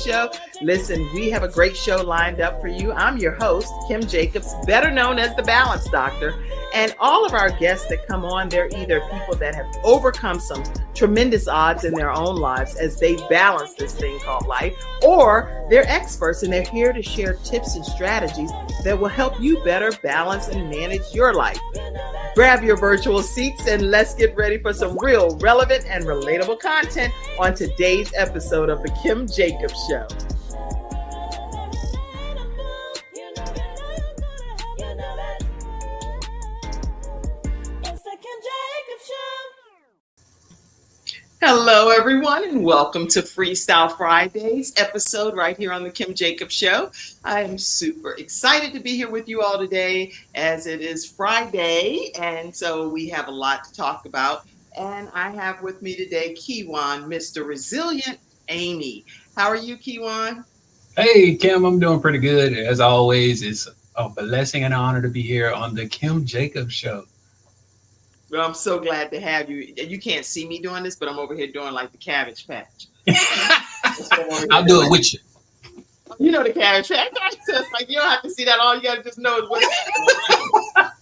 Jacobs Show. Listen, we have a great show lined up for you. I'm your host, Kim Jacobs, better known as the Balance Doctor. And all of our guests that come on, they're either people that have overcome some tremendous odds in their own lives as they balance this thing called life, or they're experts and they're here to share tips and strategies that will help you better balance and manage your life. Grab your virtual seats and let's get ready for some real relevant and relatable content on today's episode of the Kim Jacobs Show. Hello, everyone, and welcome to Freestyle Friday's episode right here on the Kim Jacobs Show. I am super excited to be here with you all today as it is Friday, and so we have a lot to talk about. And I have with me today Kijuan, Mr. Resilient Amey. How are you, Kijuan? Hey, Kim, I'm doing pretty good. As always, it's a blessing and honor to be here on the Kim Jacobs Show. Well, I'm so glad to have you. You can't see me doing this, but I'm over here doing like the Cabbage Patch. I'll do it with you. You know the Cabbage Patch. It's like you don't have to see that. All you got to just know is what.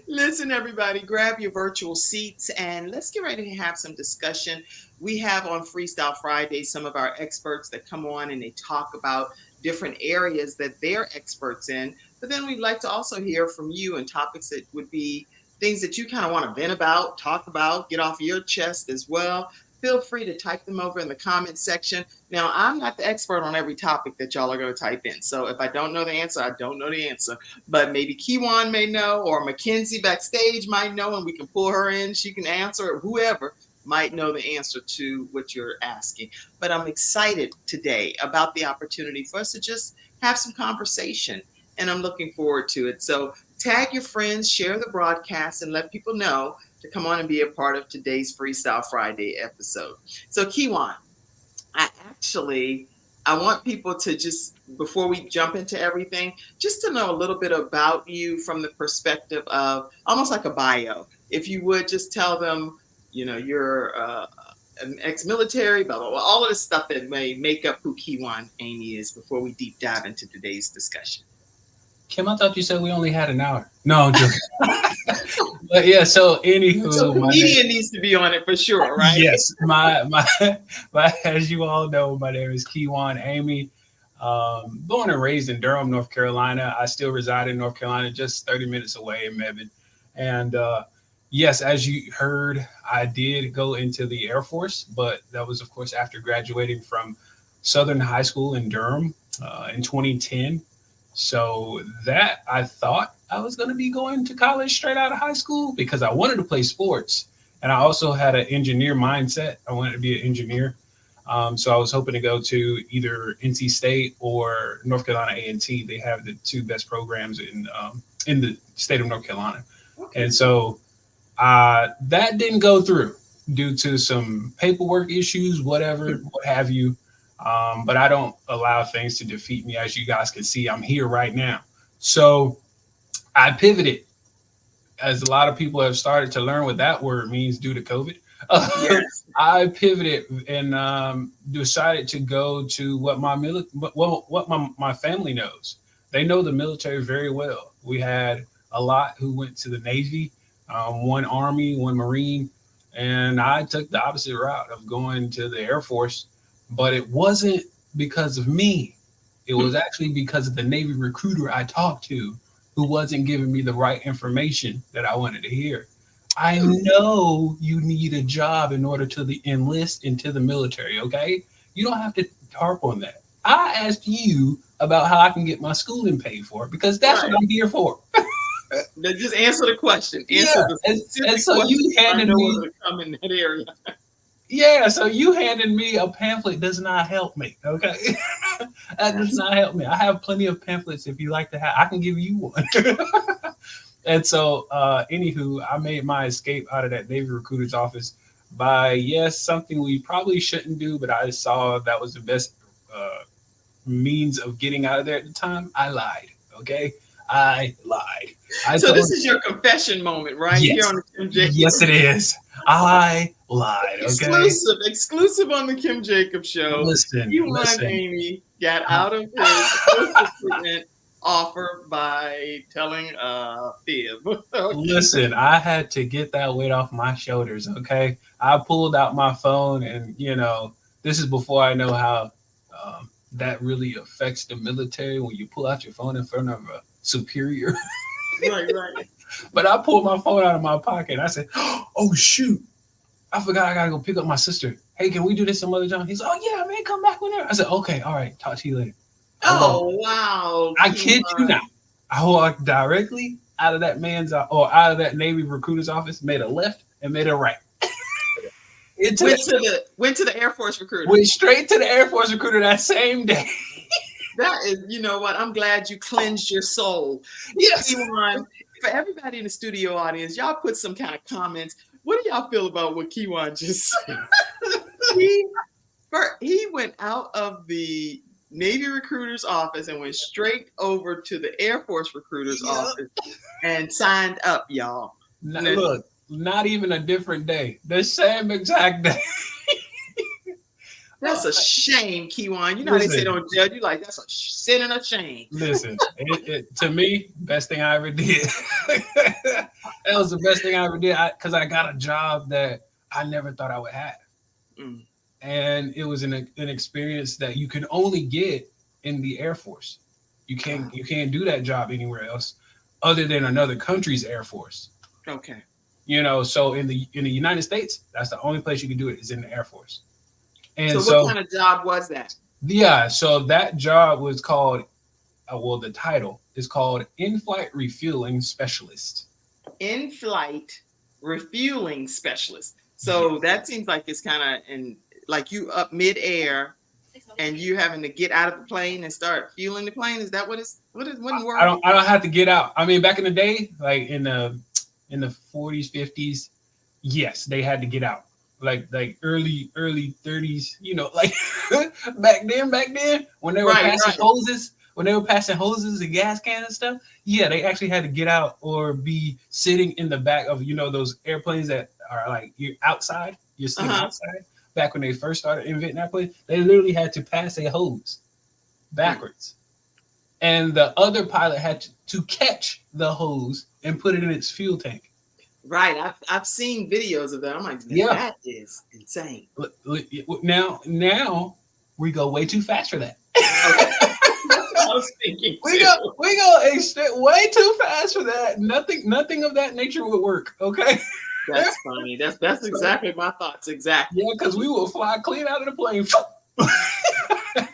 Listen, everybody, grab your virtual seats and let's get ready to have some discussion. We have on Freestyle Friday some of our experts that come on and they talk about different areas that they're experts in. But then we'd like to also hear from you and topics that would be things that you kind of want to vent about, talk about, get off your chest as well. Feel free to type them over in the comment section. Now, I'm not the expert on every topic that y'all are going to type in. So if I don't know the answer, I don't know the answer. But maybe Kijuan may know, or Mackenzie backstage might know, and we can pull her in. She can answer, or whoever might know the answer to what you're asking. But I'm excited today about the opportunity for us to just have some conversation, and I'm looking forward to it. So tag your friends, share the broadcast, and let people know to come on and be a part of today's Freestyle Friday episode. So Kijuan, I want people to just, before we jump into everything, just to know a little bit about you from the perspective of almost like a bio. If you would just tell them, you know, you're an ex-military, blah, blah, blah, all of the stuff that may make up who Kijuan Amey is before we deep dive into today's discussion. Kim, I thought you said we only had an hour. No, I'm joking. But yeah, so anywho. So comedian needs to be on it for sure, right? Yes. My as you all know, my name is Kijuan Amey. Born and raised in Durham, North Carolina. I still reside in North Carolina, just 30 minutes away in Mebane. And yes, as you heard, I did go into the Air Force, but that was, of course, after graduating from Southern High School in Durham in 2010. So that I thought I was going to be going to college straight out of high school because I wanted to play sports. And I also had an engineer mindset. I wanted to be an engineer. So I was hoping to go to either NC State or North Carolina A&T. They have the two best programs in the state of North Carolina. Okay. And so that didn't go through due to some paperwork issues, whatever, what have you. But I don't allow things to defeat me. As you guys can see, I'm here right now. So I pivoted, as a lot of people have started to learn what that word means due to COVID. Yes. I pivoted and decided to go to what my family knows. They know the military very well. We had a lot who went to the Navy, one Army, one Marine, and I took the opposite route of going to the Air Force. But it wasn't because of me. It was actually because of the Navy recruiter I talked to who wasn't giving me the right information that I wanted to hear. I know you need a job in order to enlist into the military, okay? You don't have to harp on that. I asked you about how I can get my schooling paid for because that's what I'm here for. Just answer the question. And so you handed me come in that area. Yeah, so you handing me a pamphlet does not help me, okay? That does not help me. I have plenty of pamphlets if you like to have. I can give you one. And so, anywho, I made my escape out of that Navy recruiter's office by, yes, something we probably shouldn't do, but I saw that was the best means of getting out of there at the time. I lied, okay? I lied. So this is your confession moment, right? Yes. Here on the MJ. Yes, it is. I lied. Okay. Exclusive on the Kim Jacobs show. Kijuan Listen. Amey got out of his first recruitment offer by telling a fib. Okay. Listen, I had to get that weight off my shoulders. Okay. I pulled out my phone, and this is before I know how that really affects the military when you pull out your phone in front of a superior. Right. But I pulled my phone out of my pocket. And I said, "Oh shoot, I forgot I gotta go pick up my sister. Hey, can we do this some other time?" He's, "Oh yeah, man, come back whenever." I said, "Okay, all right, talk to you later." I walked, Oh wow. I kid you not. I walked directly out of that or out of that Navy recruiter's office, made a left and made a right. Went to the Air Force recruiter. Went straight to the Air Force recruiter that same day. That is, you know what? I'm glad you cleansed your soul. Yes. Kijuan, for everybody in the studio audience, y'all put some kind of comments. What do y'all feel about what Kijuan just said? He went out of the Navy recruiter's office and went straight over to the Air Force recruiter's office and signed up, y'all. Look, not even a different day. The same exact day. That's a shame, Kijuan. You know how they say don't judge. You like, that's a sin and a shame. Listen, to me, best thing I ever did. That was the best thing I ever did because I got a job that I never thought I would have. Mm. And it was an experience that you can only get in the Air Force. You can't do that job anywhere else other than another country's Air Force. Okay. So in the United States, that's the only place you can do it is in the Air Force. And so what kind of job was that? Yeah, so that job was called, the title is called In-Flight Refueling Specialist. In-Flight Refueling Specialist. So that seems like it's kind of like you up mid-air and you having to get out of the plane and start fueling the plane. Is that what wouldn't work? I don't have to get out. I mean, back in the day, like in the 40s, 50s, yes, they had to get out. Like early 30s, like back then when they were passing hoses, and gas cans and stuff, yeah, they actually had to get out or be sitting in the back of those airplanes that are like you're outside, you're sitting outside. Back when they first started inventing that plane, they literally had to pass a hose backwards, and the other pilot had to catch the hose and put it in its fuel tank. Right, I've seen videos of that. I'm like, that is insane. Now we go way too fast for that. I was thinking we go way too fast for that. Nothing of that nature would work. Okay, that's funny. That's exactly my thoughts. Exactly. Yeah, because we will fly clean out of the plane.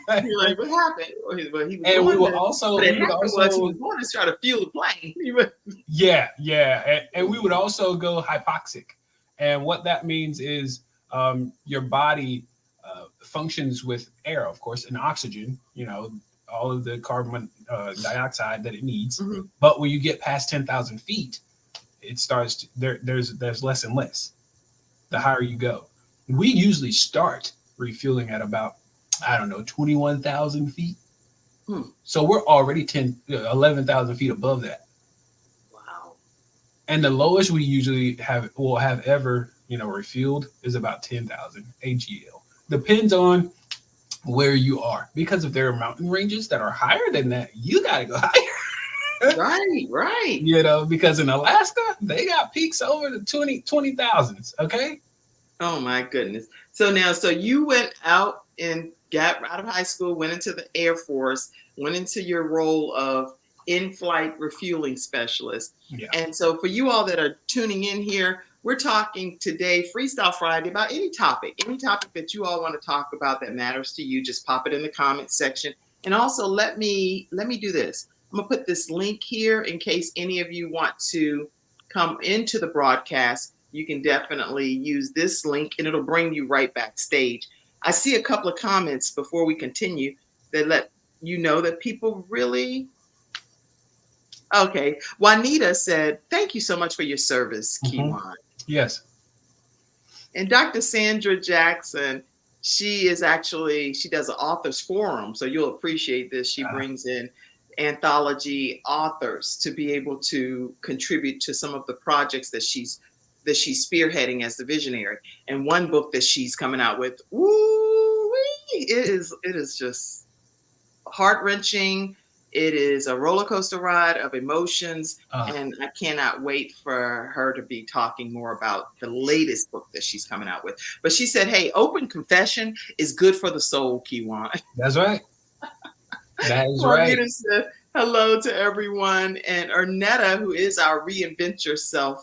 You're like, what happened? Well, he was and we will also. He was going to try to fuel the plane. Yeah, and we would also go hypoxic, and what that means is your body functions with air, of course, and oxygen. All of the carbon dioxide that it needs. Mm-hmm. But when you get past 10,000 feet, it starts there's less and less. The higher you go, we usually start refueling at about 21,000 feet. So we're already 11,000 feet above that. Wow. And the lowest we usually have ever refueled is about 10,000 AGL. Depends on where you are, because if there are mountain ranges that are higher than that, you got to go higher. Right. Because in Alaska, they got peaks over the 20,000s. Okay. Oh my goodness. So you went out and got out of high school, went into the Air Force, went into your role of in-flight refueling specialist. Yeah. And so for you all that are tuning in here, we're talking today, Freestyle Friday, about any topic that you all want to talk about that matters to you. Just pop it in the comment section. And also let me do this. I'm gonna put this link here in case any of you want to come into the broadcast. You can definitely use this link and it'll bring you right backstage. I see a couple of comments before we continue that let you know that people really. Okay. Juanita said, thank you so much for your service, Kijuan. Yes. And Dr. Sandra Jackson, she does an authors forum. So you'll appreciate this. She brings in anthology authors to be able to contribute to some of the projects that she's that she's spearheading as the visionary. And one book that she's coming out with, woo, it is just heart-wrenching. It is a roller coaster ride of emotions. And I cannot wait for her to be talking more about the latest book that she's coming out with. But she said, hey, open confession is good for the soul, Kijuan. That's right. That is Marvin right. said hello to everyone. And Ernetta, who is our Reinvent Yourself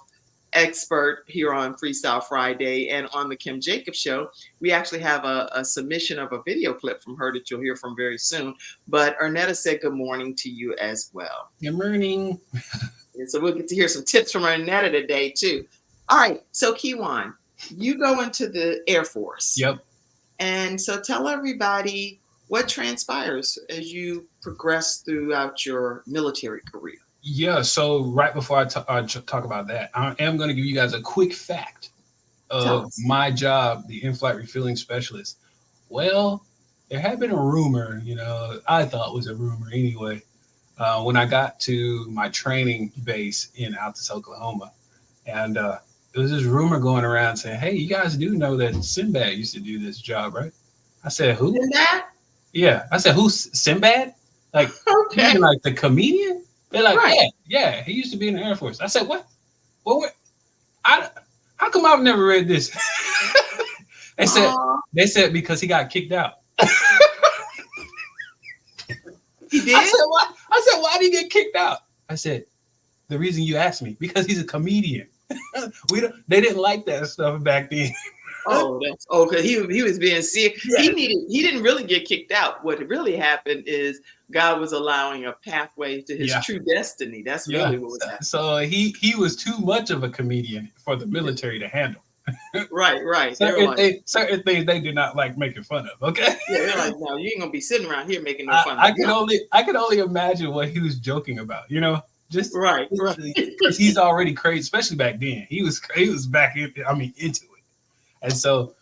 expert here on Freestyle Friday and on the Kim Jacobs Show, we actually have a submission of a video clip from her that you'll hear from very soon. But Ernetta said good morning to you as well. Good morning. And so we'll get to hear some tips from Ernetta today too. All right, so Kijuan, you go into the Air Force. Yep. And so tell everybody what transpires as you progress throughout your military career. Yeah, so right before I talk about that, I am going to give you guys a quick fact of my job, the in-flight refueling specialist. Well, there had been a rumor, I thought was a rumor anyway, when I got to my training base in Altus, Oklahoma. And there was this rumor going around saying, hey, you guys do know that Sinbad used to do this job, right? I said, who? Sinbad? Yeah. I said, who's Sinbad? Like, okay. You mean like the comedian? They're like, right. yeah, he used to be in the Air Force. I said, what? Well, how come I've never read this? They said because he got kicked out. He did? I said, why did he get kicked out? I said, the reason you asked me, because he's a comedian. They didn't like that stuff back then. Because he was being serious. Yeah. He didn't really get kicked out. What really happened is God was allowing a pathway to his true destiny. That's really what was happening. So he was too much of a comedian for the military to handle. Right. Certain things they did not like making fun of. Okay. Yeah, they're like, no, you ain't gonna be sitting around here making no fun. I could only imagine what he was joking about. Just right. Because he's already crazy, especially back then. He was back into it. And so,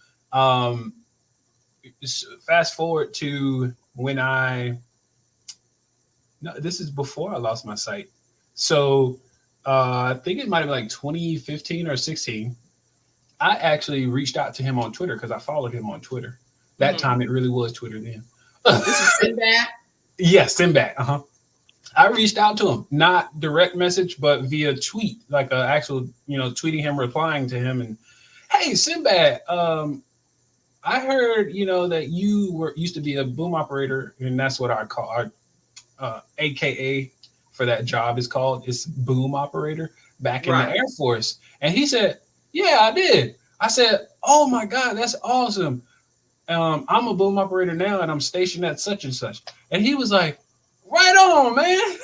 fast forward to when this is before I lost my sight. So I think it might have been like 2015 or 16. I actually reached out to him on Twitter because I followed him on Twitter. That time it really was Twitter then. This is Sinbad? Yes, Sinbad. I reached out to him, not direct message, but via tweet, like an actual, tweeting him, replying to him, and hey, Sinbad, I heard, that you used to be a boom operator, and that's what I call our AKA for that job is called. It's boom operator back in the Air Force. And he said, yeah, I did. I said, oh my God, that's awesome. I'm a boom operator now, and I'm stationed at such and such. And he was like, right on, man.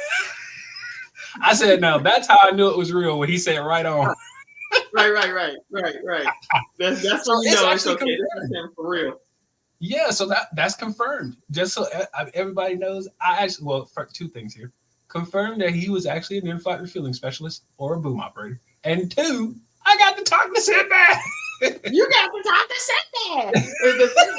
I said, no, that's how I knew it was real when he said right on. Right. That's when you know it's okay. This is him for real. Yeah, so that's confirmed. Just so everybody knows, for two things here. Confirmed that he was actually an in-flight refueling specialist or a boom operator. And two, I got to talk to Sinbad. You got to talk to Sinbad. The thing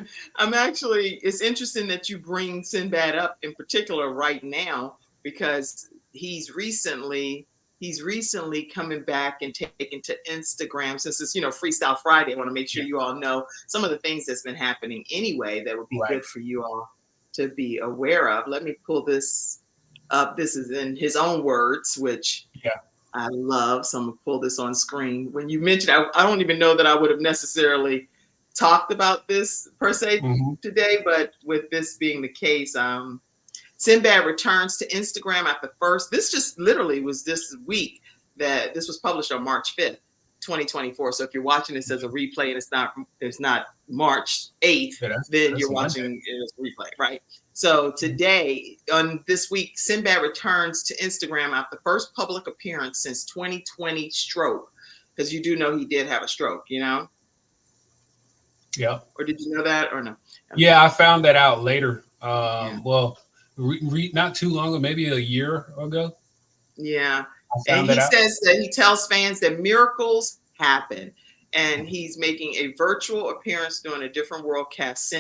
is, it's interesting that you bring Sinbad up in particular right now, because he's recently coming back and taking to Instagram. Since it's, Freestyle Friday, I want to make sure you all know some of the things that's been happening anyway that would be good for you all to be aware of. Let me pull this up. This is in his own words, which I love. So I'm going to pull this on screen. When you mentioned, I don't even know that I would have necessarily talked about this per se today, but with this being the case, Sinbad returns to Instagram at the first. This just literally was this week that this was published on March 5th, 2024. So if you're watching this as a replay and it's not March 8th, then you're watching it as a replay, right? So today, on this week, Sinbad returns to Instagram after the first public appearance since 2020 stroke. Because you do know he did have a stroke, Yeah. Or did you know that or no? Yeah, I found that out later. Well, not too long ago, maybe a year ago. Yeah. And he says that he tells fans that miracles happen. And he's making a virtual appearance doing a different worldcast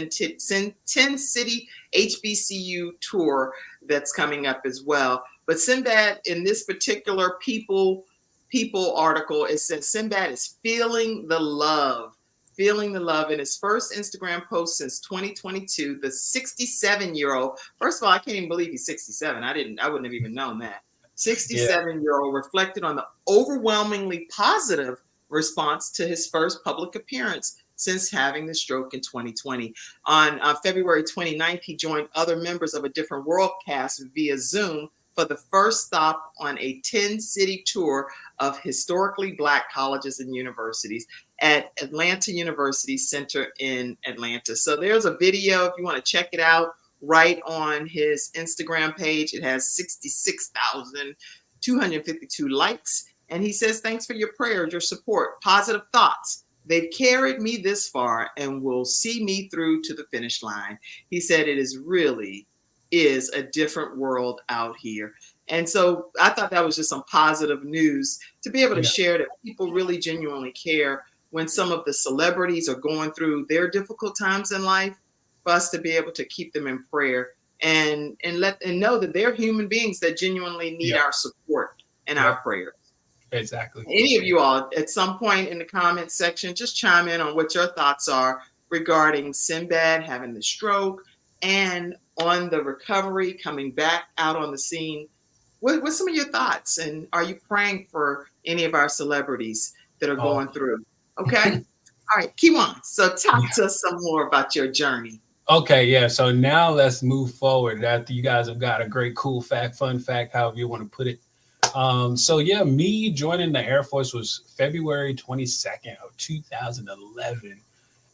10 city HBCU tour that's coming up as well. But Sinbad, in this particular people People article. It says Sinbad is feeling the love. Feeling the love. In his first Instagram post since 2022, the 67-year-old, first of all, I can't even believe he's 67. I wouldn't have even known that. 67-year-old reflected on the overwhelmingly positive response to his first public appearance since having the stroke in 2020. On February 29th, he joined other members of a different world cast via Zoom for the first stop on a 10-city tour of historically Black colleges and universities at Atlanta University Center in Atlanta. So there's a video if you want to check it out right on his Instagram page. It has 66,252 likes. And he says, thanks for your prayers, your support, positive thoughts. They've carried me this far and will see me through to the finish line. He said it is a different world out here. And so I thought that was just some positive news to be able to share that people really genuinely care when some of the celebrities are going through their difficult times in life, for us to be able to keep them in prayer and know that they're human beings that genuinely need our support and our prayers. Exactly. Any of you all at some point in the comments section, just chime in on what your thoughts are regarding Sinbad having the stroke and on the recovery, coming back out on the scene. What's some of your thoughts? And are you praying for any of our celebrities that are going through? Okay. All right, Kijuan. So talk to us some more about your journey. Okay, yeah. So now let's move forward after you guys have got a great, cool fact, fun fact, however you want to put it. So yeah, me joining the Air Force was February 22nd of 2011.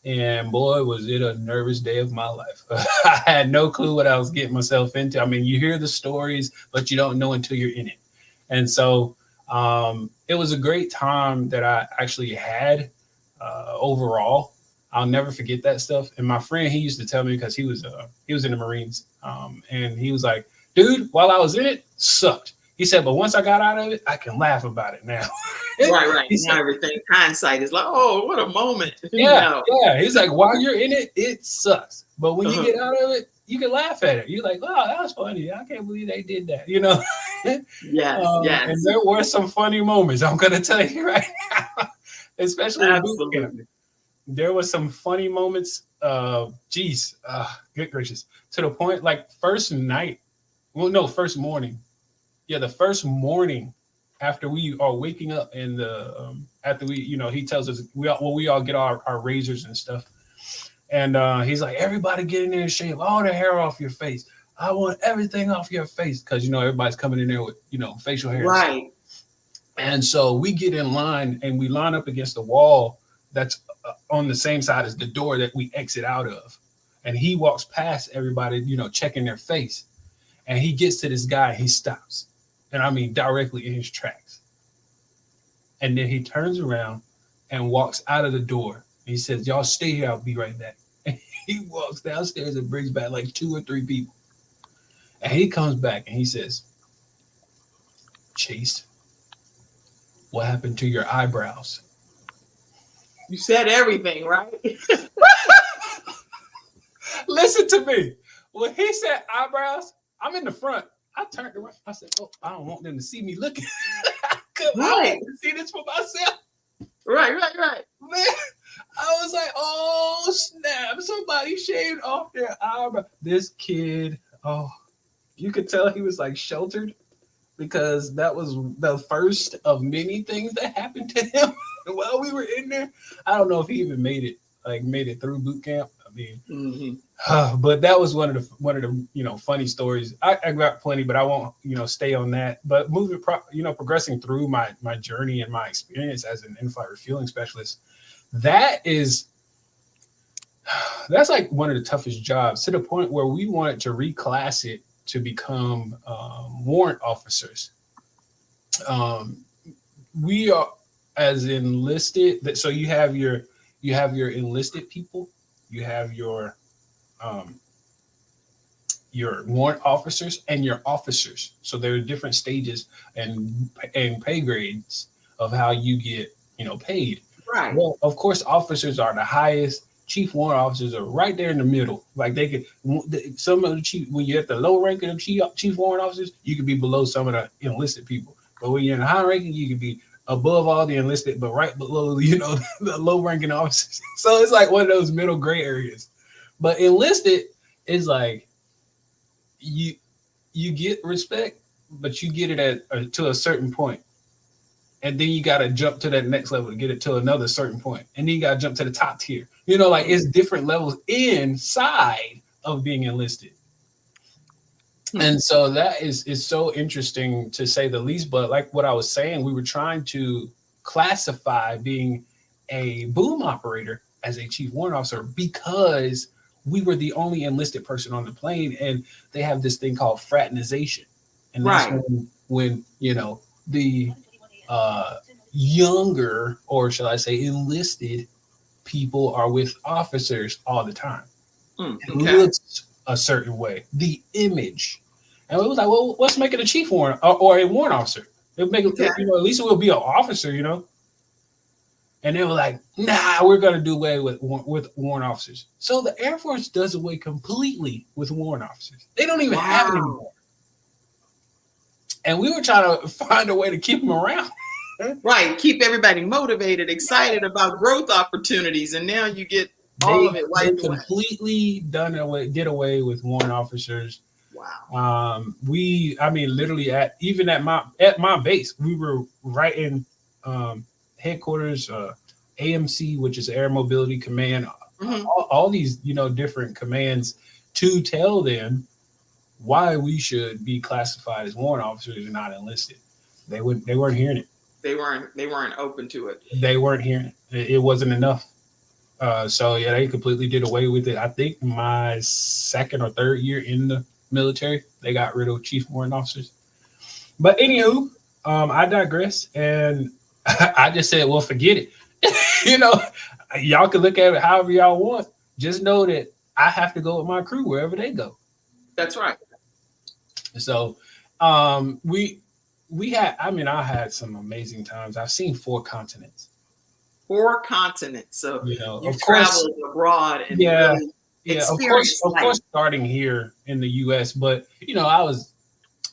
And boy, was it a nervous day of my life. I had no clue what I was getting myself into. I mean, you hear the stories, but you don't know until you're in it. And so it was a great time that I actually had overall. I'll never forget that stuff. And my friend, he used to tell me, because he was in the Marines, and he was like, dude, while I was in it, sucked. He said, but once I got out of it, I can laugh about it now. Right. Now everything, hindsight is like, oh, what a moment. Yeah. He's like, while you're in it, it sucks. But when you get out of it, you can laugh at it. You're like, oh, that was funny. I can't believe they did that, you know? Yes. And there were some funny moments, I'm going to tell you right now, especially in boot camp. There were some funny moments. Good gracious. To the point, like first morning. Yeah, the first morning after we are waking up, and after we, he tells us we all get our razors and stuff, and he's like, everybody get in there and shave all the hair off your face. I want everything off your face, because everybody's coming in there with facial hair, right? And so we get in line and we line up against the wall that's on the same side as the door that we exit out of, and he walks past everybody, checking their face, and he gets to this guy, he stops. And I mean, directly in his tracks. And then he turns around and walks out of the door. He says, y'all stay here. I'll be right back. And he walks downstairs and brings back like 2 or 3 people. And he comes back and he says, Chase, what happened to your eyebrows? You said everything, right? Listen to me. When he said eyebrows, I'm in the front. I turned around. I said, oh, I don't want them to see me looking. I want to see this for myself. Right. Man, I was like, oh, snap. Somebody shaved off their eyebrow. This kid, you could tell he was like sheltered, because that was the first of many things that happened to him while we were in there. I don't know if he even made it through boot camp. I mean, but that was one of the funny stories. I got plenty, but I won't stay on that. But progressing through my journey and my experience as an in-flight refueling specialist, that's like one of the toughest jobs, to the point where we wanted to reclass it to become warrant officers. We are as enlisted. So you have your enlisted people. You have your warrant officers and your officers. So there are different stages and pay grades of how you get, paid. Right. Well, of course, officers are the highest. Chief warrant officers are right there in the middle. Like some of the chief, when you're at the low ranking of chief warrant officers, you could be below some of the enlisted people. But when you're in the high ranking, you could be above all the enlisted, but right below, the low ranking officers. So it's like one of those middle gray areas. But enlisted is like you you get respect, but you get it at to a certain point, and then you got to jump to that next level to get it to another certain point, and then you got to jump to the top tier. Like it's different levels inside of being enlisted. And so that is so interesting to say the least. But like what I was saying, we were trying to classify being a boom operator as a chief warrant officer because we were the only enlisted person on the plane, and they have this thing called fraternization, and that's when the younger, or shall I say, enlisted people are with officers all the time. It looks a certain way, the image. And it was like, well, let's make it a chief warrant or a warrant officer. It'll make it, at least it will be an officer, And they were like, nah, we're going to do away with warrant officers. So the Air Force does away completely with warrant officers. They don't even have it anymore. And we were trying to find a way to keep them around. Right. Keep everybody motivated, excited about growth opportunities. And now you get all of it wiped away. Completely did away with warrant officers. Wow. Literally at my base, we were right in headquarters, AMC, which is Air Mobility Command, all these, different commands to tell them why we should be classified as warrant officers and not enlisted. They weren't hearing it. They weren't open to it. They weren't hearing it. It wasn't enough. They completely did away with it. I think my second or third year in the military, they got rid of chief warrant officers. But anywho, I digress, and I just said, well, forget it. Y'all can look at it however y'all want. Just know that I have to go with my crew wherever they go. That's right. So I had some amazing times. I've seen 4 continents. 4 continents. So you've traveled abroad and really experienced of course, starting here in the U.S. But I was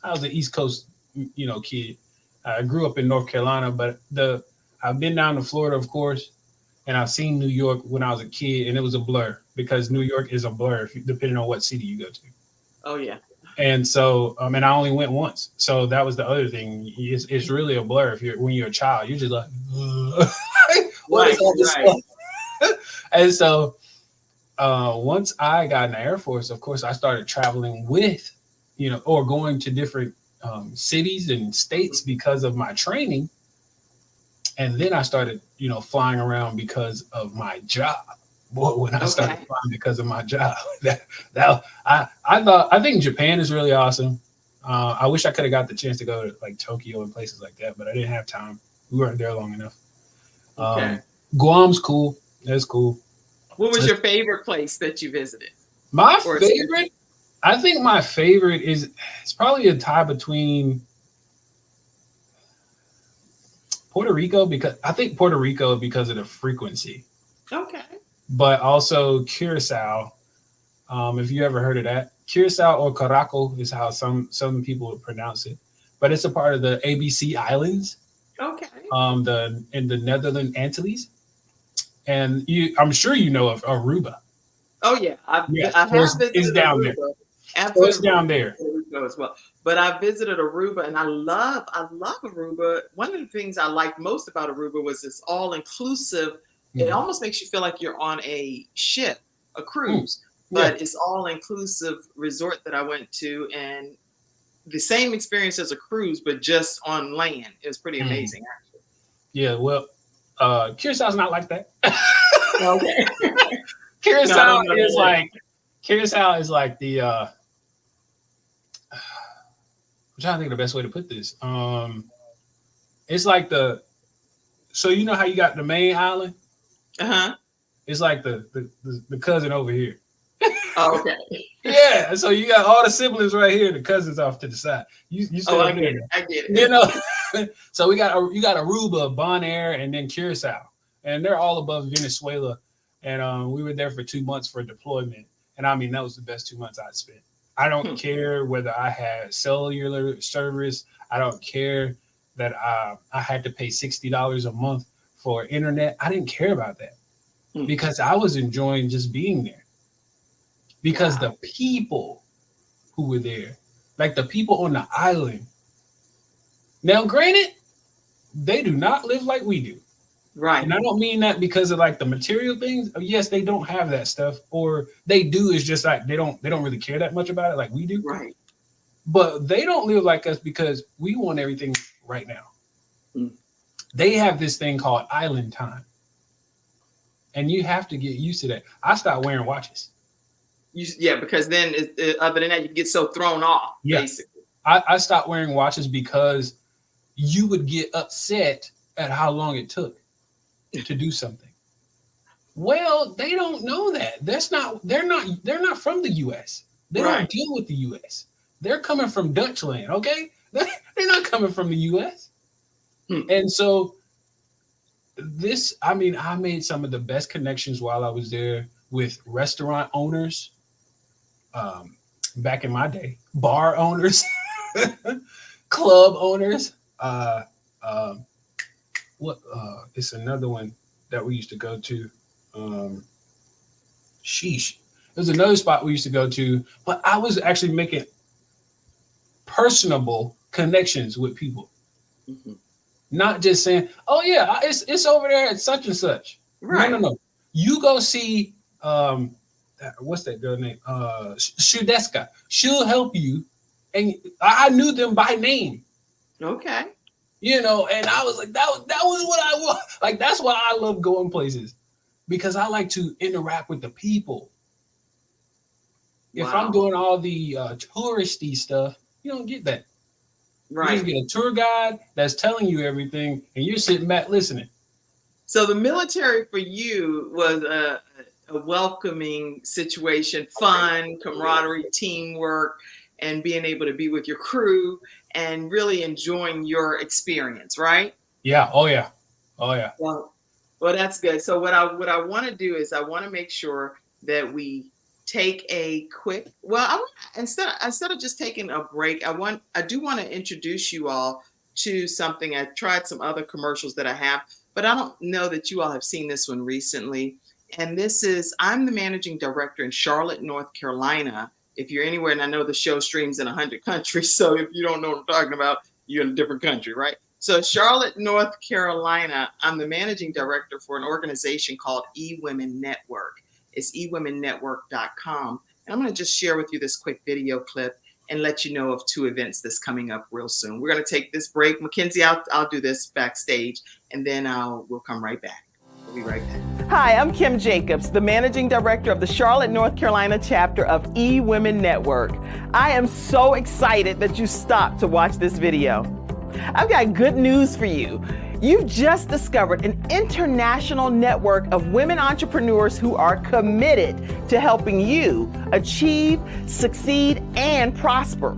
an East Coast kid. I grew up in North Carolina, but I've been down to Florida, of course, and I've seen New York when I was a kid, and it was a blur because New York is a blur depending on what city you go to. Oh yeah. And so, and I only went once, so that was the other thing. It's really a blur when you're a child. You're just like, what is all this stuff? And so, once I got in the Air Force, of course, I started traveling with, or going to different cities and states because of my training. And then I started, flying around because of my job. Boy, when I started flying because of my job, I think Japan is really awesome. I wish I could have got the chance to go to like Tokyo and places like that, but I didn't have time. We weren't there long enough. Guam's cool. That's cool. What was your favorite place that you visited? My favorite? I think my favorite it's probably a tie between Puerto Rico, because of the frequency. Okay. But also Curacao. If you ever heard of that, Curacao or Caraco is how some people would pronounce it. But it's a part of the ABC Islands. Okay. In the Netherlands Antilles. And I'm sure you know of Aruba. Oh yeah, I have visited. It's down Aruba. there. Absolutely, it's down there as well. But I visited Aruba, and I love Aruba. One of the things I liked most about Aruba was it's all inclusive. Mm-hmm. It almost makes you feel like you're on a ship, a cruise, but it's all inclusive resort that I went to, and the same experience as a cruise, but just on land. It was pretty amazing, actually. Yeah, well, Curaçao's not like that. Okay. Curacao is like the I'm trying to think of the best way to put this. It's like so you know how you got the main island? Uh-huh. It's like the cousin over here. Oh, okay. Yeah, so you got all the siblings right here, the cousins off to the side. I get it. So you got Aruba, Bonaire, and then Curacao, and they're all above Venezuela. And we were there for 2 months for deployment. And I mean, that was the best 2 months I'd spent. I don't care whether I had cellular service. I don't care that I had to pay $60 a month for internet. I didn't care about that because I was enjoying just being there. Because the people who were there, like the people on the island. Now, granted, they do not live like we do. Right. And I don't mean that because of like the material things. Yes, they don't have that stuff, or they do. It's just like they don't really care that much about it like we do. Right. But they don't live like us because we want everything right now. They have this thing called island time. And you have to get used to that. I stopped wearing watches. Because then other than that, you get so thrown off, basically. I stopped wearing watches because you would get upset at how long it took to do something. Well, they don't know that. They're not from the US. They don't deal with the US. They're coming from Dutch land, okay? They're not coming from the US. And so I made some of the best connections while I was there with restaurant owners, back in my day, bar owners, club owners. It's another one that we used to go to. There's another spot we used to go to, but I was actually making personable connections with people. Not just saying, oh yeah, it's over there at such and such. Right. No. You go see what's that girl name? Shudeska. She'll help you. And I knew them by name. Okay. And I was like, that was what I want. Like, that's why I love going places, because I like to interact with the people. If I'm doing all the touristy stuff, you don't get that. Right. You just get a tour guide that's telling you everything, and you're sitting back listening. So the military for you was a welcoming situation, fun, camaraderie, teamwork, and being able to be with your crew and really enjoying your experience, right? Yeah. Oh yeah. Well, that's good. So what I want to do is I want to make sure that we take a quick. Instead of just taking a break, I do want to introduce you all to something. I tried some other commercials that I have, but I don't know that you all have seen this one recently. And I'm the managing director in Charlotte, North Carolina. If you're anywhere, and I know the show streams in 100 countries, so if you don't know what I'm talking about, you're in a different country, right? So Charlotte, North Carolina, I'm the managing director for an organization called eWomen Network. It's eWomenNetwork.com. And I'm going to just share with you this quick video clip and let you know of 2 events that's coming up real soon. We're going to take this break. Mackenzie, I'll do this backstage, and then we'll come right back. We'll be right back. Hi, I'm Kim Jacobs, the Managing Director of the Charlotte, North Carolina chapter of eWomen Network. I am so excited that you stopped to watch this video. I've got good news for you. You've just discovered an international network of women entrepreneurs who are committed to helping you achieve, succeed, and prosper.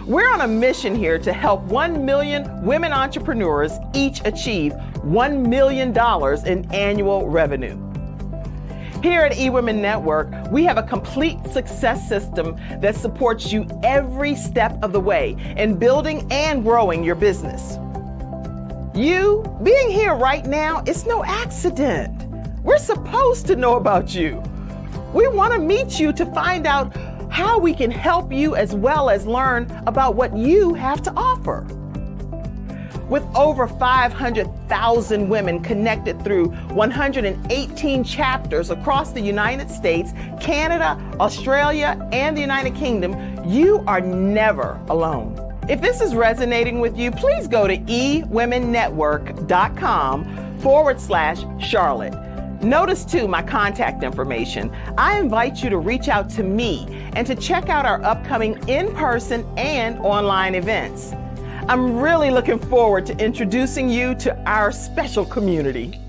We're on a mission here to help 1 million women entrepreneurs each achieve $1 million in annual revenue. Here at eWomen Network, we have a complete success system that supports you every step of the way in building and growing your business. You being here right now is no accident. We're supposed to know about you. We want to meet you to find out how we can help you, as well as learn about what you have to offer. With over 500,000 women connected through 118 chapters across the United States, Canada, Australia, and the United Kingdom, you are never alone. If this is resonating with you, please go to eWomenNetwork.com/Charlotte. Notice too my contact information. I invite you to reach out to me and to check out our upcoming in-person and online events. I'm really looking forward to introducing you to our special community.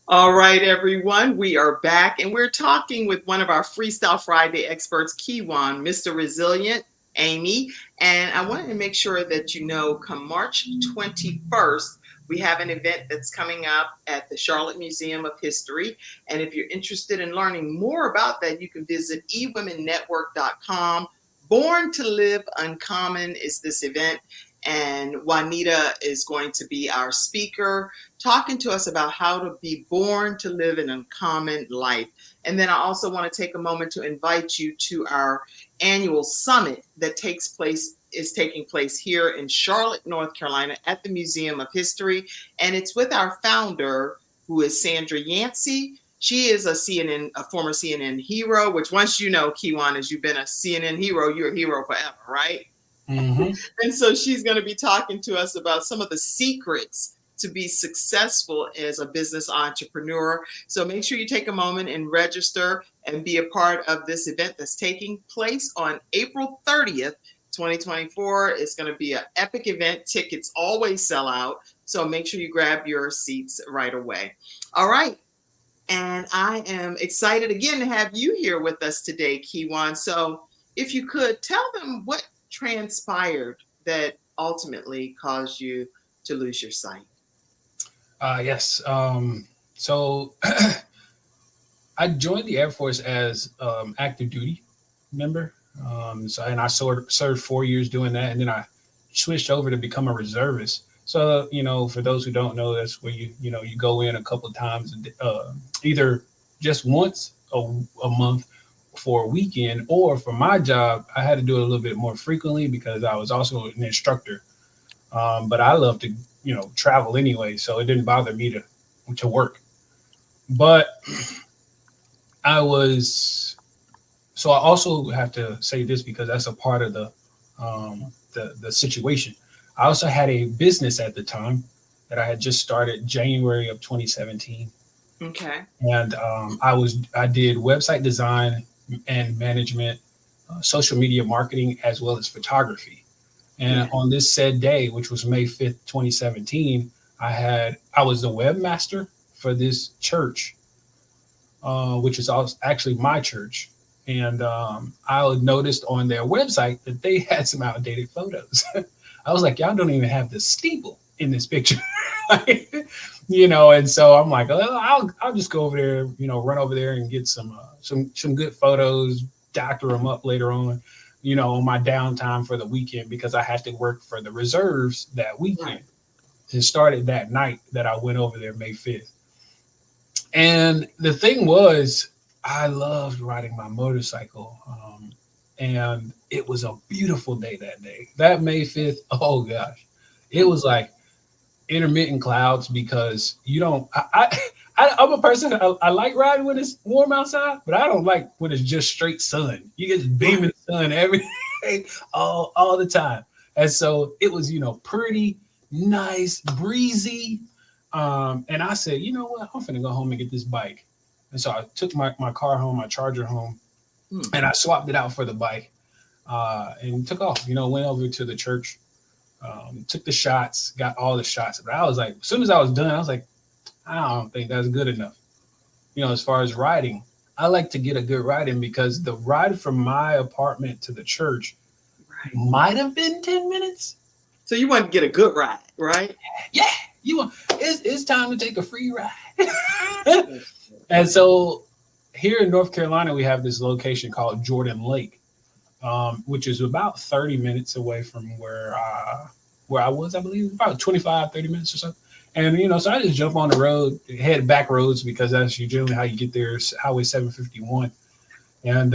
All right, everyone, we are back, and we're talking with one of our Freestyle Friday experts, Kijuan, Mr. Resilient Amey. And I wanted to make sure that you know, come March 21st, We have an event that's coming up at the Charlotte Museum of History. And if you're interested in learning more about that, you can visit eWomenNetwork.com. Born to Live Uncommon is this event. And Juanita is going to be our speaker, talking to us about how to be born to live an uncommon life. And then I also want to take a moment to invite you to our annual summit that is taking place here in Charlotte, North Carolina at the Museum of History. And it's with our founder, who is Sandra Yancey. She is a former CNN hero, which once you know, Kijuan, as you've been a CNN hero, you're a hero forever, right? Mm-hmm. And so she's going to be talking to us about some of the secrets to be successful as a business entrepreneur. So make sure you take a moment and register and be a part of this event that's taking place on April 30th, 2024. It's going to be an epic event. Tickets always sell out. So make sure you grab your seats right away. All right. And I am excited again to have you here with us today, Kijuan. So if you could tell them what transpired that ultimately caused you to lose your sight. Yes. So I joined the Air Force as active duty member. And I served 4 years doing that, and then I switched over to become a reservist. So, for those who don't know, that's where you go in a couple of times, either just once a month for a weekend, or for my job, I had to do it a little bit more frequently because I was also an instructor. But I love to, travel anyway, so it didn't bother me to work. But I also have to say this because that's a part of the situation. I also had a business at the time that I had just started January of 2017. Okay. And I did website design and management, social media marketing, as well as photography. And on this said day, which was May 5th, 2017, I was the webmaster for this church, which is actually my church. And I noticed on their website that they had some outdated photos. I was like, y'all don't even have the steeple in this picture. And so I'm like, oh, I'll just go over there, run over there and get some good photos, doctor them up later on, on my downtime for the weekend, because I had to work for the reserves that weekend. Right. It started that night that I went over there, May 5th. And the thing was, I loved riding my motorcycle. And it was a beautiful day that day. That May 5th, oh gosh, it was like intermittent clouds, because I'm a person, I like riding when it's warm outside, but I don't like when it's just straight sun. You get beaming sun every day, all the time. And so it was, pretty nice, breezy. And I said, you know what, I'm finna go home and get this bike. And so I took my car home, my charger home, and I swapped it out for the bike, and took off, went over to the church, took the shots, got all the shots. But I was like, as soon as I was done, I was like, I don't think that's good enough. As far as riding, I like to get a good ride in, because the ride from my apartment to the church might have been 10 minutes. So you want to get a good ride, right? Yeah. It's time to take a free ride. And so here in North Carolina, we have this location called Jordan Lake, which is about 30 minutes away from where I was, I believe, about 25, 30 minutes or so. And, so I just jump on the road, head back roads, because that's generally how you get there. It's Highway 751. And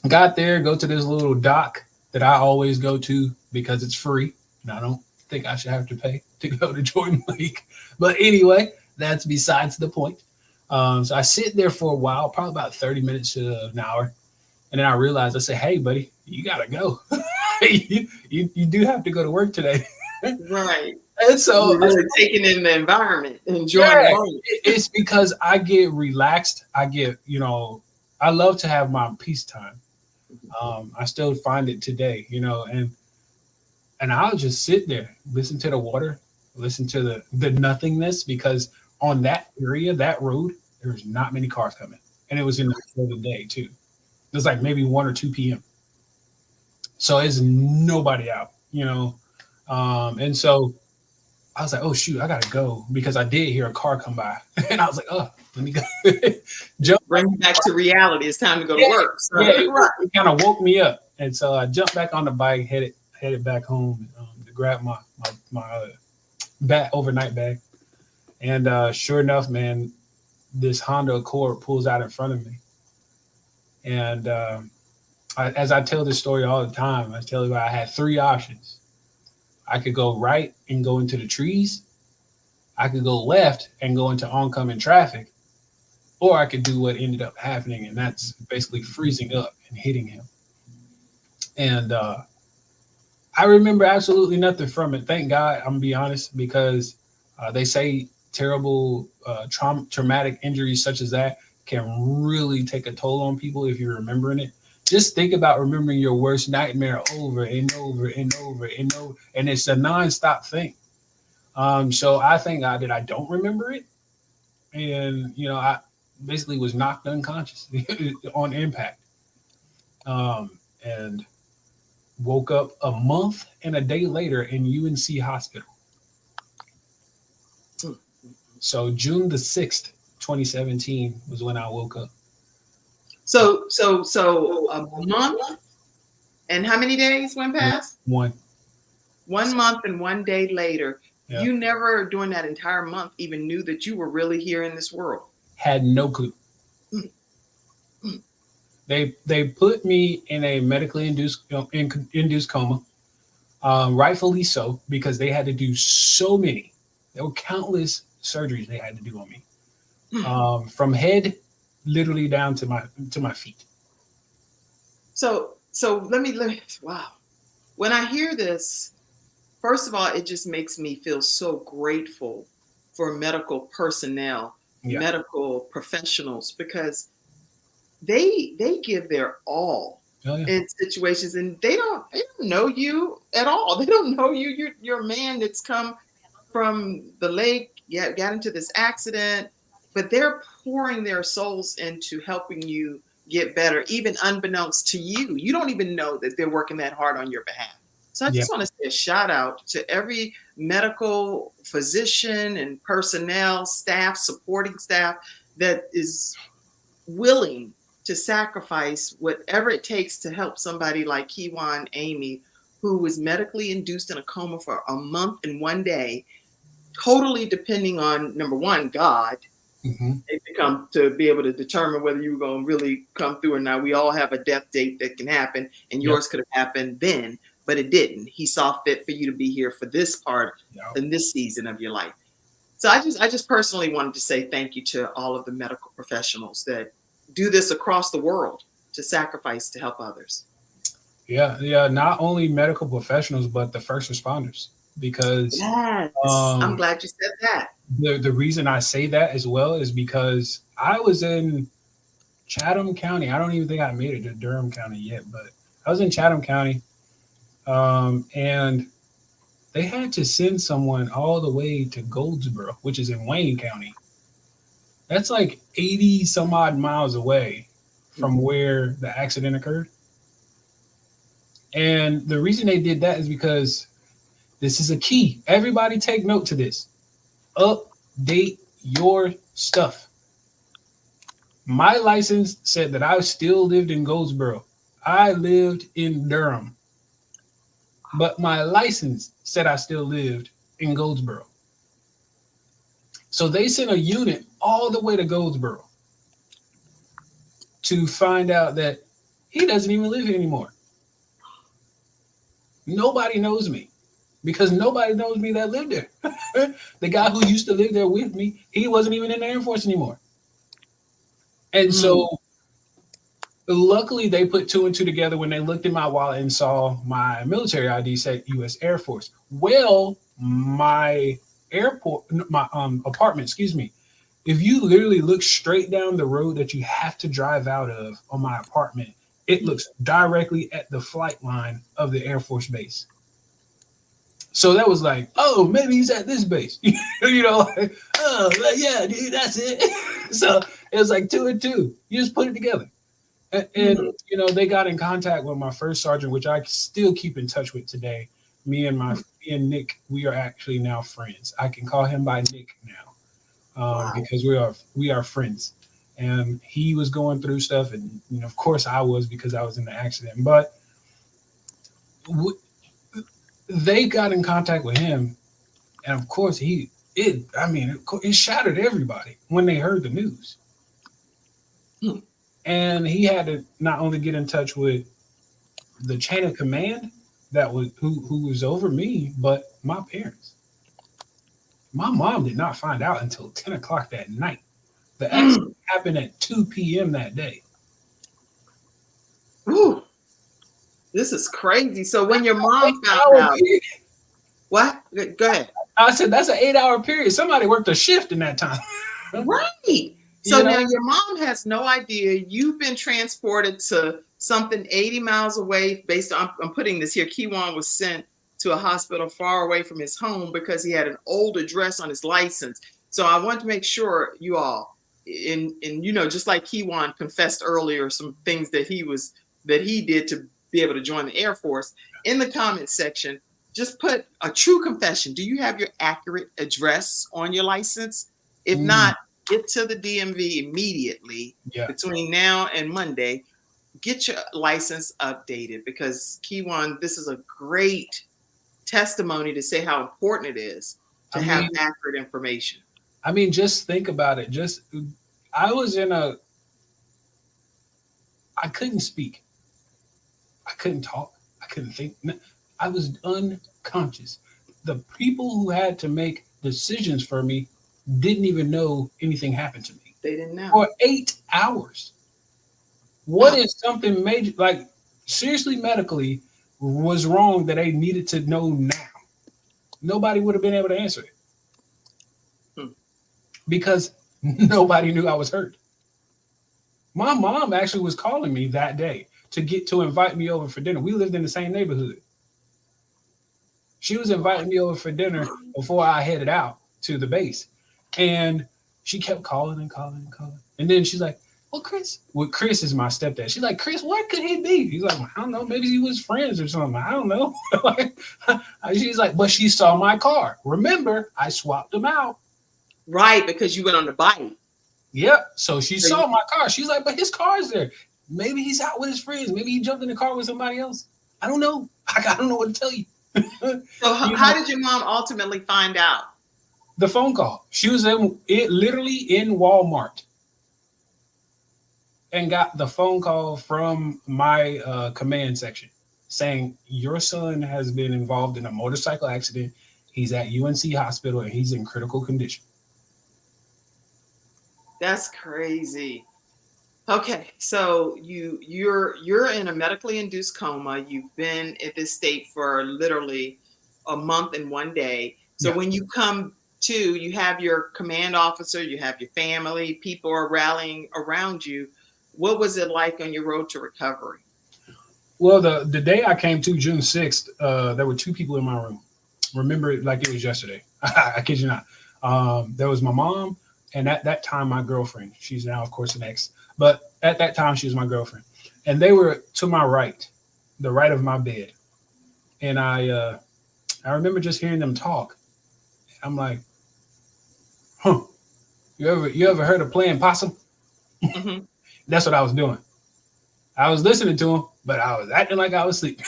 got there, go to this little dock that I always go to because it's free. And I don't think I should have to pay to go to Jordan Lake. But anyway, that's besides the point. So I sit there for a while, probably about 30 minutes to an hour. And then I realized, I said, hey, buddy, you got to go. you do have to go to work today. Right. And so you're really taking in the environment, enjoying the moment. It's because I get relaxed. I get, I love to have my peace time. I still find it today, and I'll just sit there, listen to the water, listen to the nothingness, because on that area, that road, there's not many cars coming. And it was in the middle of the day too. It was like maybe 1 or 2 p.m. So it's nobody out, And so I was like, oh shoot, I gotta go, because I did hear a car come by, and I was like, oh, let me go. Jump Bring you back to reality. It's time to go to work. So. Yeah, it kind of woke me up, and so I jumped back on the bike, headed back home to grab my overnight bag, and sure enough, man, this Honda Accord pulls out in front of me, and as I tell this story all the time, I tell you I had three options. I could go right and go into the trees. I could go left and go into oncoming traffic, or I could do what ended up happening, and that's basically freezing up and hitting him. And I remember absolutely nothing from it. Thank God, I'm gonna be honest, because they say terrible traumatic injuries such as that can really take a toll on people if you're remembering it. Just think about remembering your worst nightmare over and over and over and over, and it's a nonstop thing. So I thank God that I don't remember it, and I basically was knocked unconscious on impact, and woke up a month and a day later in UNC hospital. So June the 6th, 2017 was when I woke up. So a month and how many days went past? 1 month and 1 day later. Yeah. You never during that entire month even knew that you were really here in this world. Had no clue. They put me in a medically induced coma, rightfully so, because they had to do so many. There were countless surgeries they had to do on me, from head literally down to my feet. So let me wow. When I hear this, first of all, it just makes me feel so grateful for medical personnel, medical professionals, because they give their all in situations, and they don't know you at all. They don't know you. You're a man that's come from the lake, got into this accident, but they're pouring their souls into helping you get better, even unbeknownst to you. You don't even know that they're working that hard on your behalf. So I just want to say a shout out to every medical physician and personnel, staff, supporting staff that is willing to sacrifice whatever it takes to help somebody like Kijuan Amey, who was medically induced in a coma for a month and 1 day, totally depending on, number one, God, to be able to determine whether you were going to really come through or not. We all have a death date that can happen, and yours could have happened then, but it didn't. He saw fit for you to be here for this part in this season of your life. So I just personally wanted to say thank you to all of the medical professionals that do this across the world to sacrifice to help others. Yeah. Not only medical professionals, but the first responders, because I'm glad you said that. The reason I say that as well is because I was in Chatham County. I don't even think I made it to Durham County yet, but I was in Chatham County, and they had to send someone all the way to Goldsboro, which is in Wayne County. That's like 80 some odd miles away from where the accident occurred. And the reason they did that is because this is a key. Everybody take note to this. Update your stuff. My license said that I still lived in Goldsboro. I lived in Durham. But my license said I still lived in Goldsboro. So they sent a unit all the way to Goldsboro to find out that he doesn't even live here anymore. Nobody knows me, because nobody knows me that lived there. The guy who used to live there with me, he wasn't even in the Air Force anymore. And so luckily they put 2 and 2 together when they looked in my wallet and saw my military ID said U.S. Air Force. Well, my apartment, if you literally look straight down the road that you have to drive out of on my apartment, it looks directly at the flight line of the Air Force base. So that was like, oh, maybe he's at this base. Oh, yeah, dude, that's it. So it was like 2 and 2. You just put it together. And they got in contact with my first sergeant, which I still keep in touch with today. Me and my me and Nick, we are actually now friends. I can call him by Nick now because we are friends. And he was going through stuff, and of course I was because I was in the accident. But they got in contact with him, and of course it shattered everybody when they heard the news. And he had to not only get in touch with the chain of command that was who was over me, but my parents. My mom did not find out until 10 o'clock that night. The accident happened at 2 p.m. that day. Ooh, this is crazy. So when your mom found out, what? Go ahead. I said that's an 8-hour period. Somebody worked a shift in that time. Right. So now your mom has no idea. You've been transported to something 80 miles away. Based on, I'm putting this here. Kijuan was sent to a hospital far away from his home because he had an old address on his license. So I want to make sure you all, just like Kijuan confessed earlier, some things that he did to be able to join the Air Force. In the comments section, just put a true confession. Do you have your accurate address on your license? If not, get to the DMV immediately between now and Monday. Get your license updated because Kijuan, this is a great testimony to say how important it is to have accurate information. I mean, just think about it. I couldn't speak. I couldn't talk. I couldn't think. I was unconscious. The people who had to make decisions for me didn't even know anything happened to me. They didn't know. For 8 hours. What is something major, like seriously medically, was wrong that they needed to know now? Nobody would have been able to answer it. Because nobody knew I was hurt. My mom actually was calling me that day to invite me over for dinner. We lived in the same neighborhood. She was inviting me over for dinner before I headed out to the base. And she kept calling and calling and calling. And then she's like, well, Chris is my stepdad. She's like, Chris, what could he be? He's like, I don't know. Maybe he was friends or something. I don't know. She's like, but she saw my car. Remember, I swapped them out. Right, because you went on the bike. Yep. So she saw my car. She's like, but his car is there. Maybe he's out with his friends. Maybe he jumped in the car with somebody else. I don't know. I don't know what to tell you. So how did your mom ultimately find out? The phone call. She was literally in Walmart and got the phone call from my command section saying, your son has been involved in a motorcycle accident. He's at UNC hospital and he's in critical condition. That's crazy. Okay, so you're in a medically induced coma. You've been in this state for literally a month and 1 day. So when you come to, you have your command officer, you have your family, people are rallying around you. What was it like on your road to recovery? Well, the day I came to, June 6th, there were 2 people in my room. Remember it like it was yesterday. I kid you not. There was my mom, and at that time, my girlfriend. She's now, of course, an ex. But at that time, she was my girlfriend. And they were to my right, the right of my bed. And I remember just hearing them talk. I'm like, you ever heard of playing possum? Mm-hmm. That's what I was doing. I was listening to him, but I was acting like I was sleeping.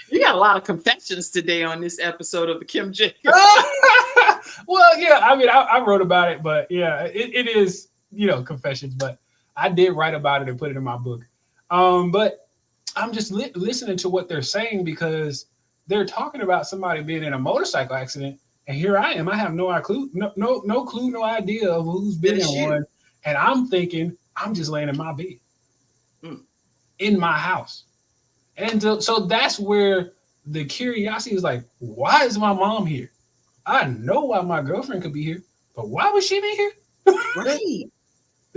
You got a lot of confessions today on this episode of the Kim Jacobs. Well, yeah, I mean, I wrote about it, but yeah, it is, confessions, but I did write about it and put it in my book. But I'm just listening to what they're saying because they're talking about somebody being in a motorcycle accident. And here I am. I have no clue, no idea of who's been in one. And I'm thinking, I'm just laying in my bed in my house. And so that's where the curiosity is like, why is my mom here? I know why my girlfriend could be here, but why would she be here? Right.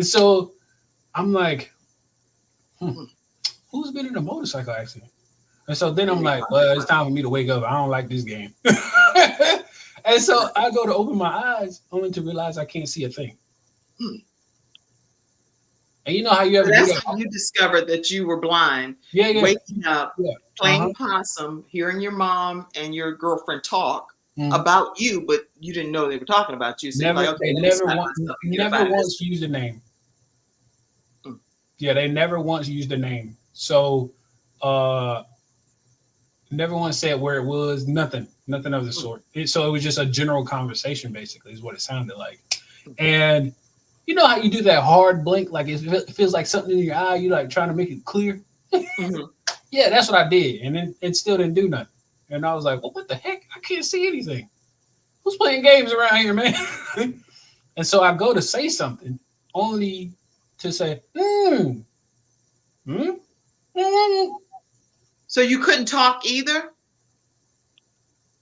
So I'm like, who's been in a motorcycle accident? And so then I'm like, well, it's time for me to wake up. I don't like this game. And so I go to open my eyes only to realize I can't see a thing. And you know how you ever do That's that? how you discovered that you were blind. Yeah. Waking up, Yeah. playing possum, hearing your mom and your girlfriend talk Mhm. about you, but you didn't know they were talking about you. So Never, you're like, okay, they let me never slap want, myself and get up never out of once this. used a name. Mm. Yeah, they never once used a name. So, never once said where it was. Nothing of the sort. So it was just a general conversation, basically, is what it sounded like. And you know how you do that hard blink, like it feels like something in your eye. You like trying to make it clear. Mm-hmm. Yeah, that's what I did, and then it still didn't do nothing. And I was like, well, what the heck? I can't see anything. Who's playing games around here, man? And so I go to say something, only to say, hmm. So you couldn't talk either?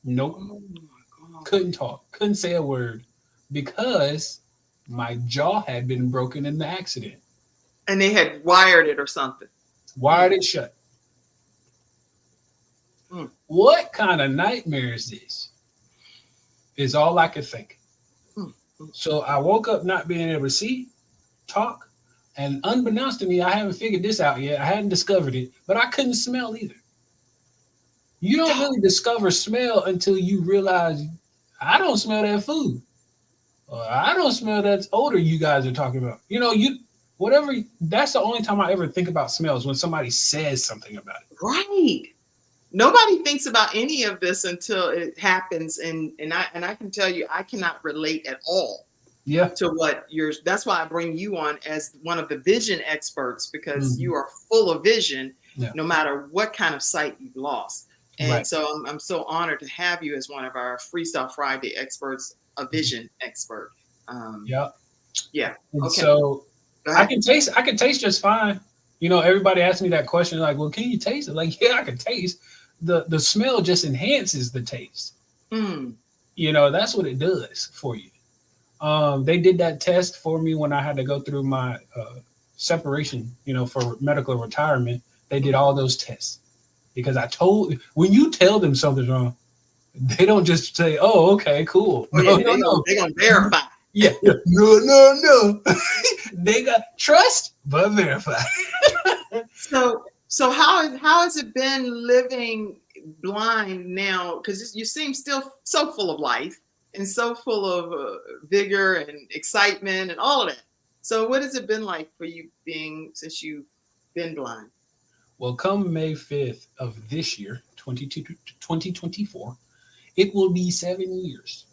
Nope. Oh my God. Couldn't talk. Couldn't say a word because my jaw had been broken in the accident. And they had wired it or something. Wired it shut. Mm. What kind of nightmare is this? Is all I could think. So I woke up not being able to see, talk, and unbeknownst to me, I haven't figured this out yet. I hadn't discovered it, but I couldn't smell either. You don't really discover smell until you realize I don't smell that food. Or I don't smell that odor you guys are talking about. You know, whatever. That's the only time I ever think about smells, when somebody says something about it. Right. Nobody thinks about any of this until it happens, and I can tell you, I cannot relate at all. Yeah. To what yours. That's why I bring you on as one of the vision experts, because you are full of vision, no matter what kind of sight you've lost. And so I'm so honored to have you as one of our Freestyle Friday experts, a vision expert. Yeah. And so I can taste just fine. You know, everybody asks me that question, like, well, can you taste it? Like, yeah, I can taste. The smell just enhances the taste. You know, that's what it does for you. They did that test for me when I had to go through my separation, you know, for medical retirement. They did all those tests because when you tell them something's wrong, they don't just say, oh, okay, cool. No. They're going to verify. Yeah. No. They got trust, but verify. So how has it been living blind now? Because you seem still so full of life and so full of vigor and excitement and all of that. So what has it been like for you since you've been blind? Well, come May 5th of this year, 2024, it will be 7 years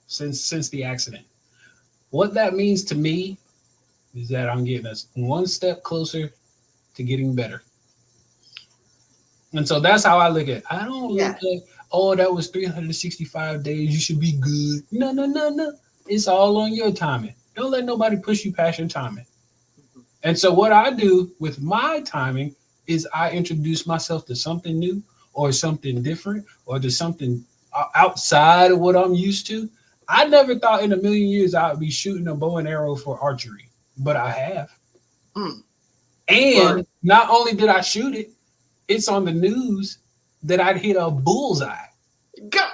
since the accident. What that means to me is that I'm getting us one step closer to getting better. And so that's how I look at it. I don't look at, oh, that was 365 days. You should be good. No. It's all on your timing. Don't let nobody push you past your timing. And so what I do with my timing is I introduce myself to something new or something different or to something outside of what I'm used to. I never thought in a million years I would be shooting a bow and arrow for archery, but I have. And not only did I shoot it, it's on the news that I'd hit a bullseye. Go.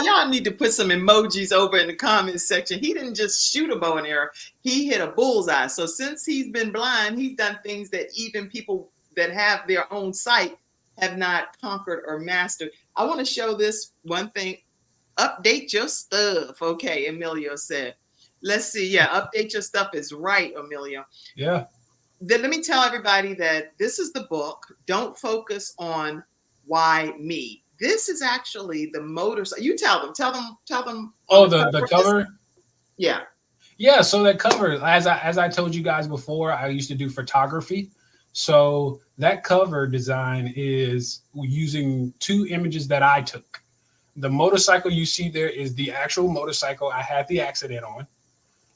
Y'all need to put some emojis over in the comments section. He didn't just shoot a bow and arrow. He hit a bullseye. So since he's been blind, he's done things that even people that have their own sight have not conquered or mastered. I want to show this one thing. Update your stuff. Okay, Emilio said. Let's see. Yeah, update your stuff is right, Emilio. Yeah. Then let me tell everybody that this is the book. Don't focus on why me. This is actually the motorcycle. You tell them. Oh, the cover? Yeah. Yeah, so that cover, as I told you guys before, I used to do photography. So that cover design is using two images that I took. The motorcycle you see there is the actual motorcycle I had the accident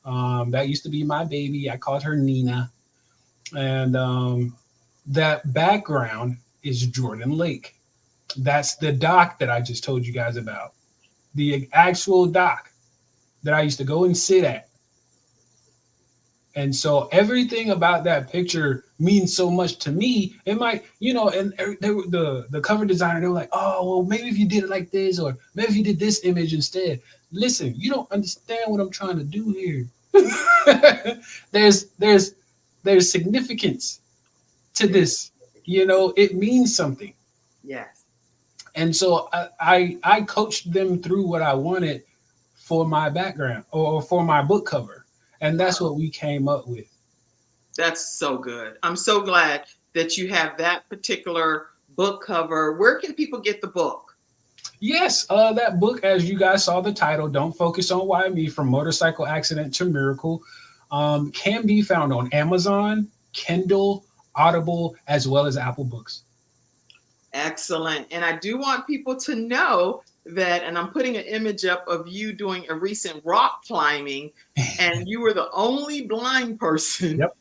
on. That used to be my baby. I called her Nina. And that background is Jordan Lake. That's the dock that I just told you guys about. The actual dock that I used to go and sit at. And so everything about that picture means so much to me. It might, you know, and the cover designer, they were like, oh, well, maybe if you did it like this, or maybe if you did this image instead. Listen, you don't understand what I'm trying to do here. there's significance to this. You know, it means something. Yes. And so I coached them through what I wanted for my background or for my book cover. And that's what we came up with. That's so good. I'm so glad that you have that particular book cover. Where can people get the book? Yes, that book, as you guys saw the title, Don't Focus on Why Me, From Motorcycle Accident to Miracle, can be found on Amazon, Kindle, Audible, as well as Apple Books. Excellent. And I do want people to know that, and I'm putting an image up of you doing a recent rock climbing, and you were the only blind person Yep.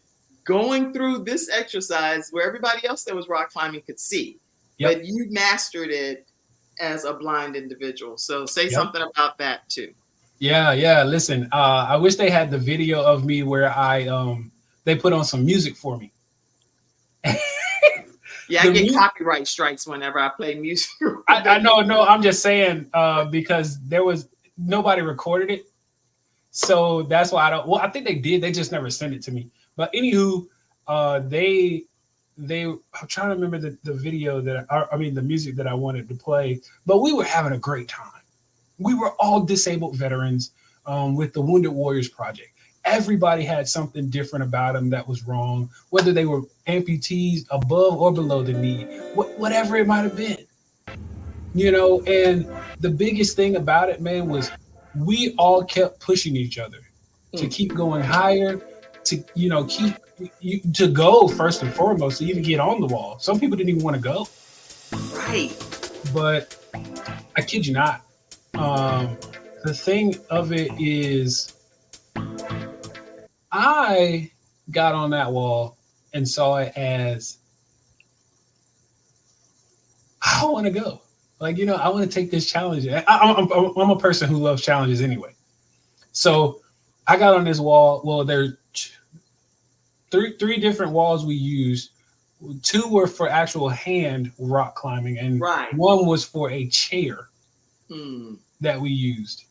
going through this exercise where everybody else that was rock climbing could see. Yep. But you mastered it as a blind individual. So say something about that too. Yeah. Listen, I wish they had the video of me where they put on some music for me. Yeah, I get copyright strikes whenever I play music. I know, no, I'm just saying because nobody recorded it. So that's why I think they did. They just never sent it to me. But anywho, I'm trying to remember the video the music that I wanted to play, but we were having a great time. We were all disabled veterans with the Wounded Warriors Project. Everybody had something different about them that was wrong, whether they were amputees above or below the knee, whatever it might have been. You know, and the biggest thing about it, man, was we all kept pushing each other to keep going higher, to, you know, to go first and foremost, to even get on the wall. Some people didn't even want to go. Right. But I kid you not. The thing of it is, I got on that wall and saw it as, I want to go. Like, you know, I want to take this challenge. I'm a person who loves challenges anyway. So I got on this wall. Well, there's three different walls we used. 2 were for actual hand rock climbing, and one was for a chair that we used.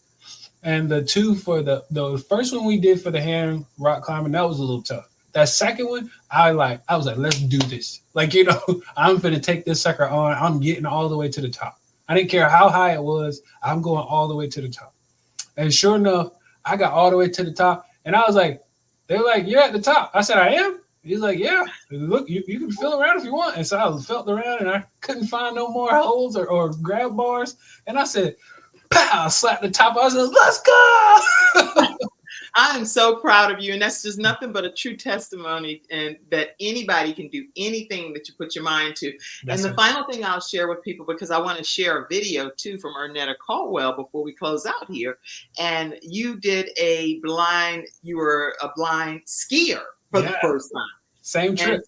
And the 2 for the first one we did for the hand rock climbing, that was a little tough. That second one, I was like, let's do this. Like, you know, I'm gonna take this sucker on. I'm getting all the way to the top. I didn't care how high it was. I'm going all the way to the top. And sure enough, I got all the way to the top. And I was like, they're like, you're at the top. I said, I am? He's like, yeah. Look, you can feel around if you want. And so I felt around and I couldn't find no more holes or grab bars. And I said, pow, slapped the top. I said, let's go. I am so proud of you. And that's just nothing but a true testimony, and that anybody can do anything that you put your mind to. That's and the final thing I'll share with people, because I want to share a video too from Ernetta Caldwell before we close out here. And you were a blind skier for the first time. Same trip.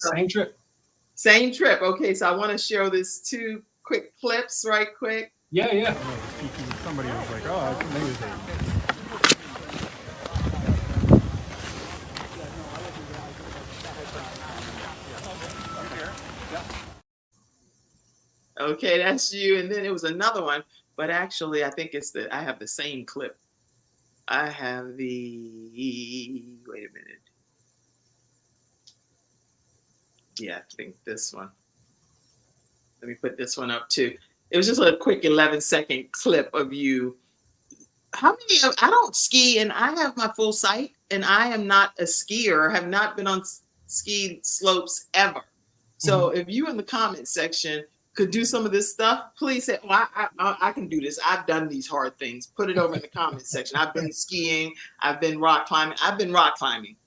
Okay, so I want to show this 2 quick clips right quick. Yeah. Somebody was like, oh, I think it was Okay, that's you. And then it was another one, but actually I think I have the same clip. I have wait a minute. Yeah, I think this one. Let me put this one up too. It was just a quick 11-second clip of you. I don't ski, and I have my full sight, and I am not a skier, have not been on ski slopes ever. So if you in the comment section could do some of this stuff, please say, well, I can do this. I've done these hard things. Put it over in the comment section. I've been skiing. I've been rock climbing.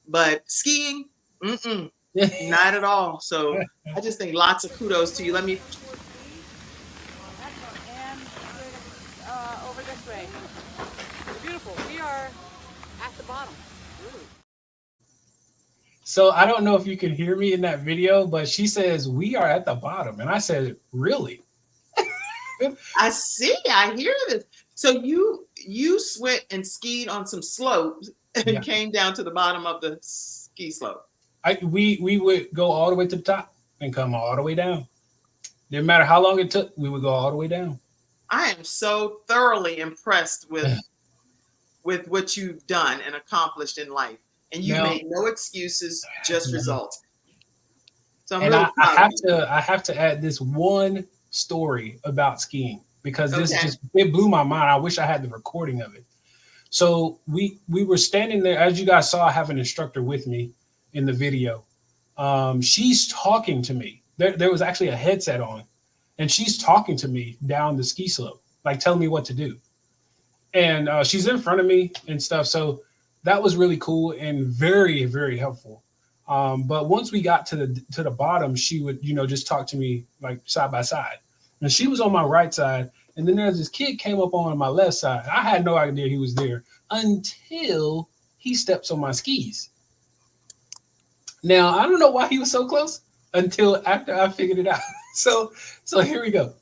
But skiing, not at all. So I just think lots of kudos to you. Let me... over this way. Beautiful. We are at the bottom. So I don't know if you can hear me in that video, but she says, we are at the bottom. And I said, really? I see. I hear this. So you went and skied on some slopes and came down to the bottom of the ski slope. We would go all the way to the top and come all the way down. Didn't matter how long it took, we would go all the way down. I am so thoroughly impressed with with what you've done and accomplished in life. And you Now- made no excuses, just results. So I'm And really proud of you. I have to add this one story about skiing because this Okay. it blew my mind. I wish I had the recording of it. So we were standing there, as you guys saw, I have an instructor with me in the video. She's talking to me. There was actually a headset on, and she's talking to me down the ski slope, like telling me what to do. And she's in front of me and stuff. So that was really cool and very, very helpful. But once we got to the bottom, she would, just talk to me like side by side. And she was on my right side. And then there's this kid came up on my left side. I had no idea he was there until he steps on my skis. Now, I don't know why he was so close until after I figured it out. So here we go.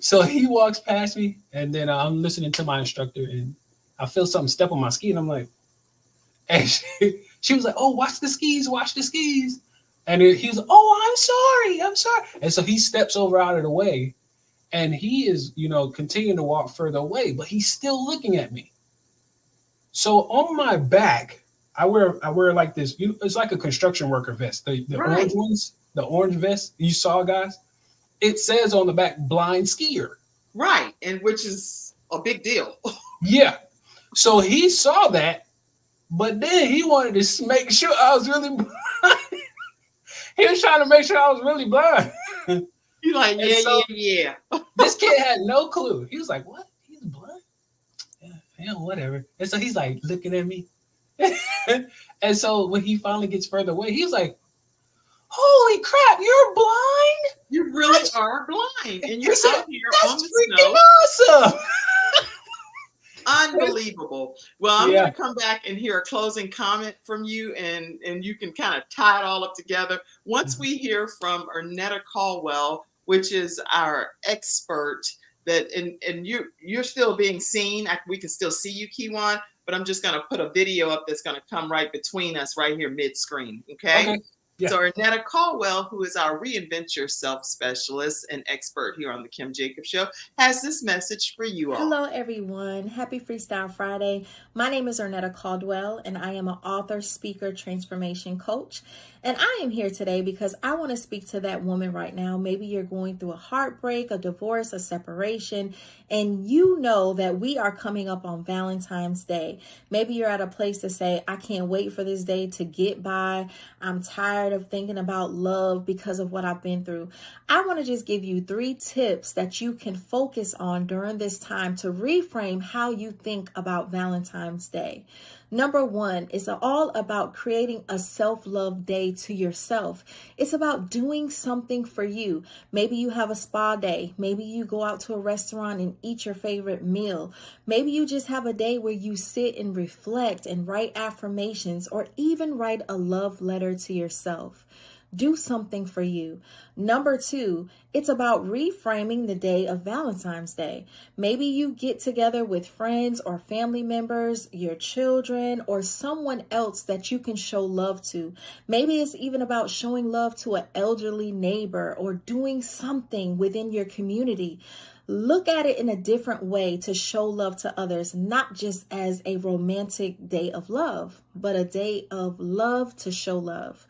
So he walks past me, and then I'm listening to my instructor, and I feel something step on my ski, and I'm like, and she was like, "Oh, watch the skis, watch the skis." And he was like, "Oh, I'm sorry." And so he steps over out of the way, and he is, continuing to walk further away, but he's still looking at me. So on my back, I wear like this, it's like a construction worker vest, the Right. orange ones, the orange vest you saw, guys. It says on the back, blind skier. Right. And which is a big deal. Yeah. So he saw that, but then he wanted to make sure I was really blind. He was trying to make sure I was really blind. You're like, And so- yeah. This kid had no clue. He was like, "What? He's blind? Yeah, whatever." And so he's like looking at me. And so when he finally gets further away, he was like, "Holy crap, you're blind?" You really are blind. And you're He said, out here "That's on the freaking snow. awesome." Unbelievable. Well, I'm Yeah. going to come back and hear a closing comment from you, and you can kind of tie it all up together. Once we hear from Ernetta Caldwell, which is our expert, that and you're still being seen. We can still see you, Kijuan, but I'm just going to put a video up that's going to come right between us right here mid-screen. Okay? Yeah. So Ernetta Caldwell, who is our Reinvent Yourself specialist and expert here on the Kim Jacobs Show, has this message for you all. Hello, everyone. Happy Freestyle Friday. My name is Ernetta Caldwell, and I am an author, speaker, transformation coach. And I am here today because I want to speak to that woman right now. Maybe you're going through a heartbreak, a divorce, a separation, and you know that we are coming up on Valentine's Day. Maybe you're at a place to say, "I can't wait for this day to get by. I'm tired of thinking about love because of what I've been through." I want to just give you 3 tips that you can focus on during this time to reframe how you think about Valentine's Day. Number 1 is all about creating a self-love day to yourself. It's about doing something for you. Maybe you have a spa day. Maybe you go out to a restaurant and eat your favorite meal. Maybe you just have a day where you sit and reflect and write affirmations, or even write a love letter to yourself. Do something for you. Number 2, it's about reframing the day of Valentine's Day. Maybe you get together with friends or family members, your children, or someone else that you can show love to. Maybe it's even about showing love to an elderly neighbor or doing something within your community. Look at it in a different way to show love to others, not just as a romantic day of love, but a day of love to show love.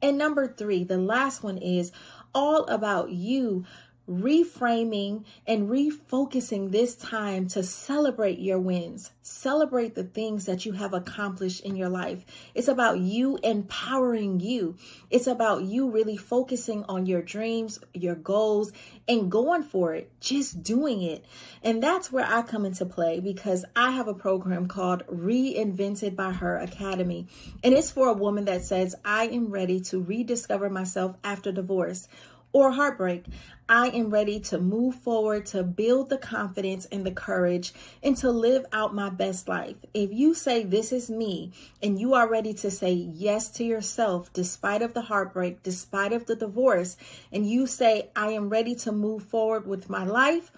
And number 3, the last one, is all about you reframing and refocusing this time to celebrate your wins, celebrate the things that you have accomplished in your life. It's about you empowering you. It's about you really focusing on your dreams, your goals, and going for it, just doing it. And that's where I come into play, because I have a program called Reinvented by Her Academy. And it's for a woman that says, "I am ready to rediscover myself after divorce or heartbreak. I am ready to move forward, to build the confidence and the courage, and to live out my best life." If you say, "This is me," and you are ready to say yes to yourself, despite of the heartbreak, despite of the divorce, and you say, "I am ready to move forward with my life,"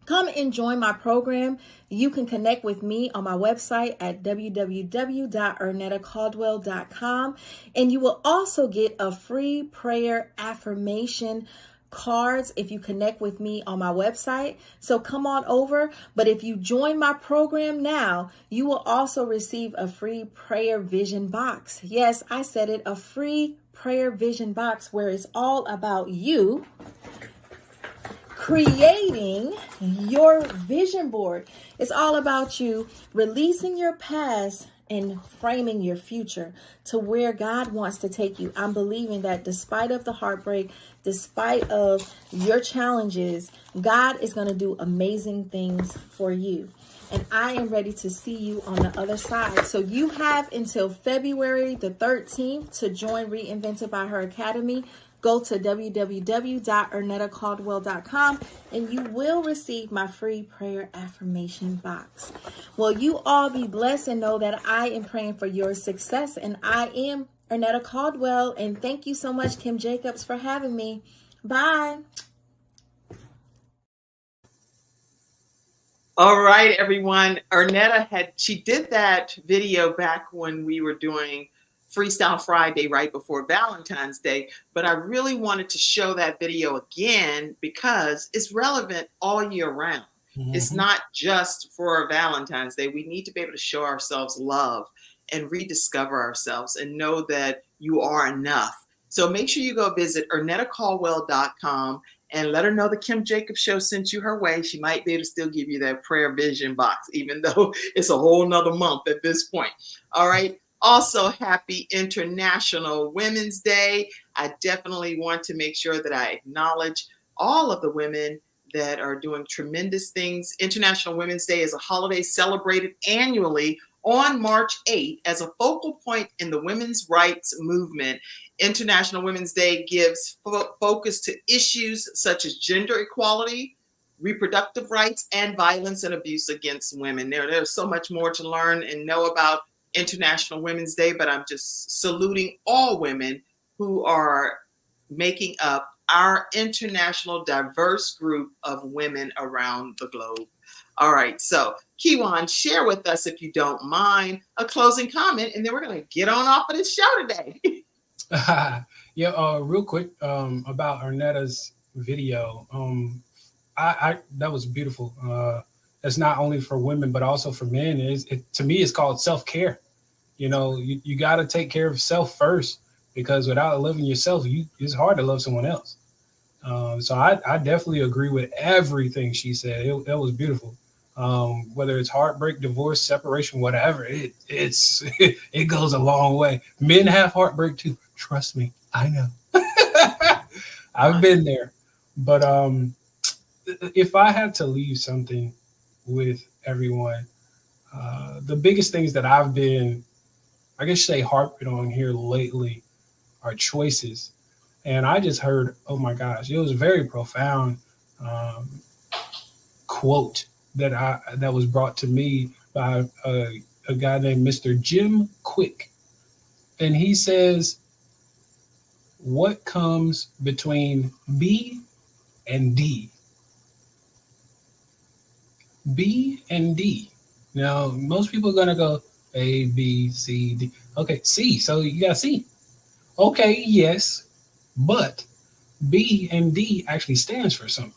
come and join my program. You can connect with me on my website at www.ernettacaldwell.com. And you will also get a free prayer affirmation cards if you connect with me on my website. So come on over. But if you join my program now, you will also receive a free prayer vision box. Yes, I said it, a free prayer vision box where it's all about you creating your vision board. It's all about you releasing your past and framing your future to where God wants to take you. I'm believing that despite of the heartbreak, despite of your challenges, God is going to do amazing things for you. And I am ready to see you on the other side. So you have until February the 13th to join Reinvented by Her Academy. Go to www.ernettacaldwell.com and you will receive my free prayer affirmation box. Well, you all be blessed and know that I am praying for your success. And I am Ernetta Caldwell. And thank you so much, Kim Jacobs, for having me. Bye. All right, everyone. Ernetta she did that video back when we were doing Freestyle Friday right before Valentine's Day, but I really wanted to show that video again because it's relevant all year round. Mm-hmm. It's not just for Valentine's Day. We need to be able to show ourselves love and rediscover ourselves and know that you are enough. So make sure you go visit ErnettaCaldwell.com and let her know the Kim Jacobs Show sent you her way. She might be able to still give you that prayer vision box, even though it's a whole nother month at this point. All right. Also, happy International Women's Day. I definitely want to make sure that I acknowledge all of the women that are doing tremendous things. International Women's Day is a holiday celebrated annually on March 8th as a focal point in the women's rights movement. International Women's Day gives focus to issues such as gender equality, reproductive rights, and violence and abuse against women. There's so much more to learn and know about International Women's Day, but I'm just saluting all women who are making up our international diverse group of women around the globe. All right, so Kijuan, share with us, if you don't mind, a closing comment, and then we're going to get on off of this show today. Real quick about Ernetta's video. I that was beautiful. That's not only for women, but also for men. To me, it's called self-care. You know, you got to take care of self first, because without loving yourself, it's hard to love someone else. So I definitely agree with everything she said. It was beautiful. Whether it's heartbreak, divorce, separation, whatever, it goes a long way. Men have heartbreak too. Trust me, I know. I've been there. But if I had to leave something with everyone, the biggest things that I've been, I guess, harping on here lately are choices. And I just heard, oh my gosh, it was a very profound quote that was brought to me by a guy named Mr. Jim Quick. And he says, what comes between B and D? B and D. Now, most people are going to go A, B, C, D. Okay, C. So you got C. Okay, yes. But B and D actually stands for something.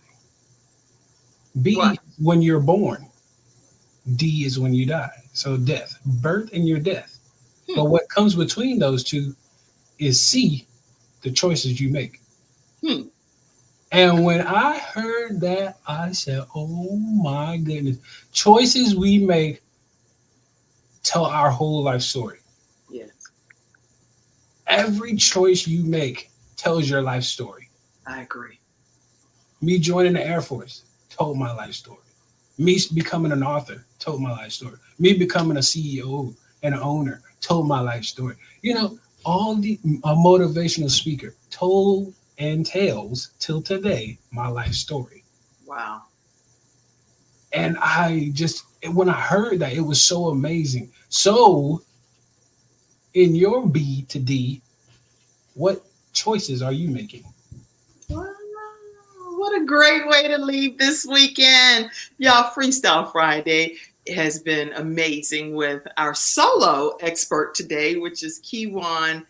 B is when you're born. D is when you die. So death, birth and your death. But what comes between those two is C, the choices you make. And when I heard that, I said, oh my goodness. Choices we make tell our whole life story. Yes. Every choice you make tells your life story. I agree. Me joining the Air Force told my life story. Me becoming an author told my life story. Me becoming a CEO and an owner told my life story. You know, a motivational speaker told and tells till today my life story. Wow. And when I heard that, it was so amazing. So in your B to D, what choices are you making? Wow, what a great way to leave this weekend. Y'all, Freestyle Friday has been amazing with our solo expert today, which is Kijuan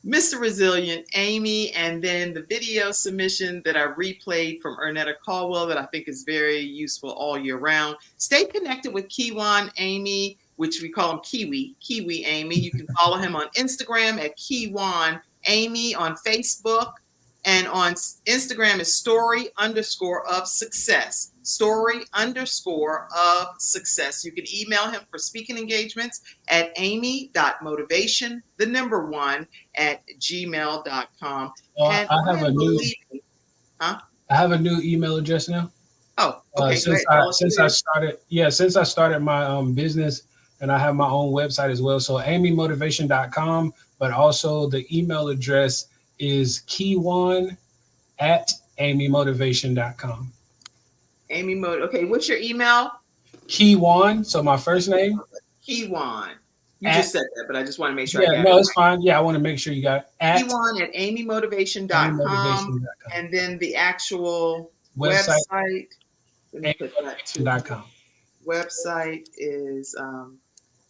Mr. Resilient Amey, and then the video submission that I replayed from Ernetta Caldwell that I think is very useful all year round. Stay connected with Kijuan Amey, which we call him Kiwi Amey. You can follow him on Instagram at Kijuan Amey, on Facebook, and on Instagram is story_of_success. Story_of_success. You can email him for speaking engagements at amy.motivation1@gmail.com. I have a new email address now. Oh, okay. Since I started my business, and I have my own website as well. So amymotivation.com, but also the email address is Kijuan@amymotivation.com. Okay, what's your email? Kijuan, so my first name. Kijuan. You just said that, but I just want to make sure. Yeah, no, it's fine. Yeah, I want to make sure you got Kijuan@amymotivation.com, and then the actual website. amymotivation.com. Website is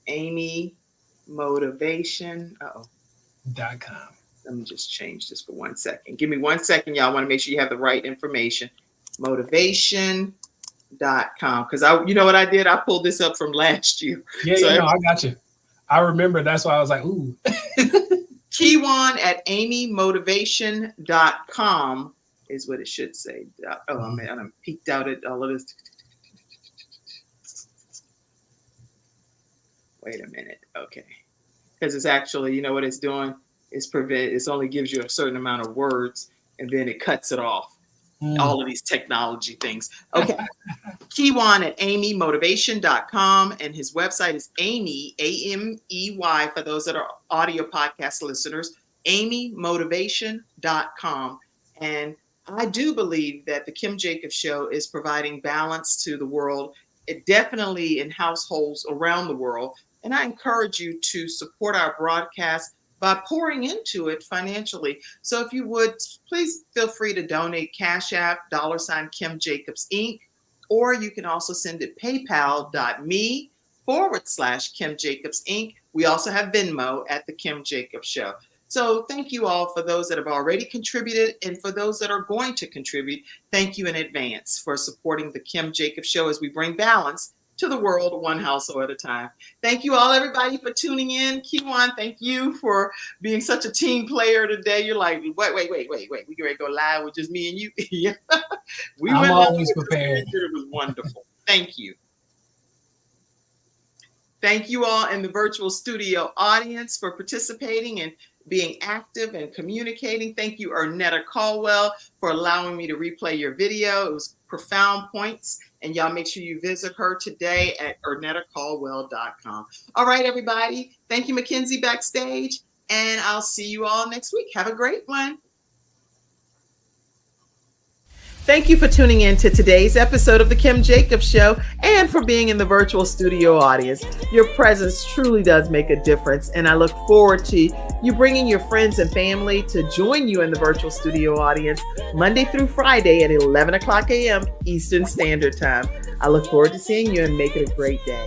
amymotivation.com. Let me just change this for 1 second. Give me 1 second, y'all. I want to make sure you have the right information. Motivation.com. Because you know what I did? I pulled this up from last year. Yeah, I got you. I remember. That's why I was like, ooh. Kijuan@amymotivation.com is what it should say. Oh, man, I'm peeked out at all of this. Wait a minute. Okay. Because it's actually, you know what it's doing? It only gives you a certain amount of words, and then it cuts it off. All of these technology things. Okay. Kijuan@amymotivation.com, and his website is Amey, AMEY, for those that are audio podcast listeners, amymotivation.com. And I do believe that the Kim Jacobs Show is providing balance to the world, definitely in households around the world. And I encourage you to support our broadcast by pouring into it financially. So if you would, please feel free to donate. Cash App, $Kimjacobsinc, or you can also send it paypal.me/KimJacobsInc. We also have Venmo at The Kim Jacobs Show. So thank you all for those that have already contributed, and for those that are going to contribute, thank you in advance for supporting The Kim Jacobs Show as we bring balance to the world, one household at a time. Thank you all, everybody, for tuning in. Kijuan, thank you for being such a team player today. You're like, wait. We get ready to go live with just me and you. Yeah. I'm always prepared. It was wonderful. Thank you. Thank you all in the virtual studio audience for participating and being active and communicating. Thank you, Ernetta Caldwell, for allowing me to replay your video. It was profound points. And y'all make sure you visit her today at ErnettaCaldwell.com. All right, everybody. Thank you, Mackenzie, backstage. And I'll see you all next week. Have a great one. Thank you for tuning in to today's episode of The Kim Jacobs Show, and for being in the virtual studio audience. Your presence truly does make a difference, and I look forward to you bringing your friends and family to join you in the virtual studio audience Monday through Friday at 11 o'clock a.m. Eastern Standard Time. I look forward to seeing you, and make it a great day.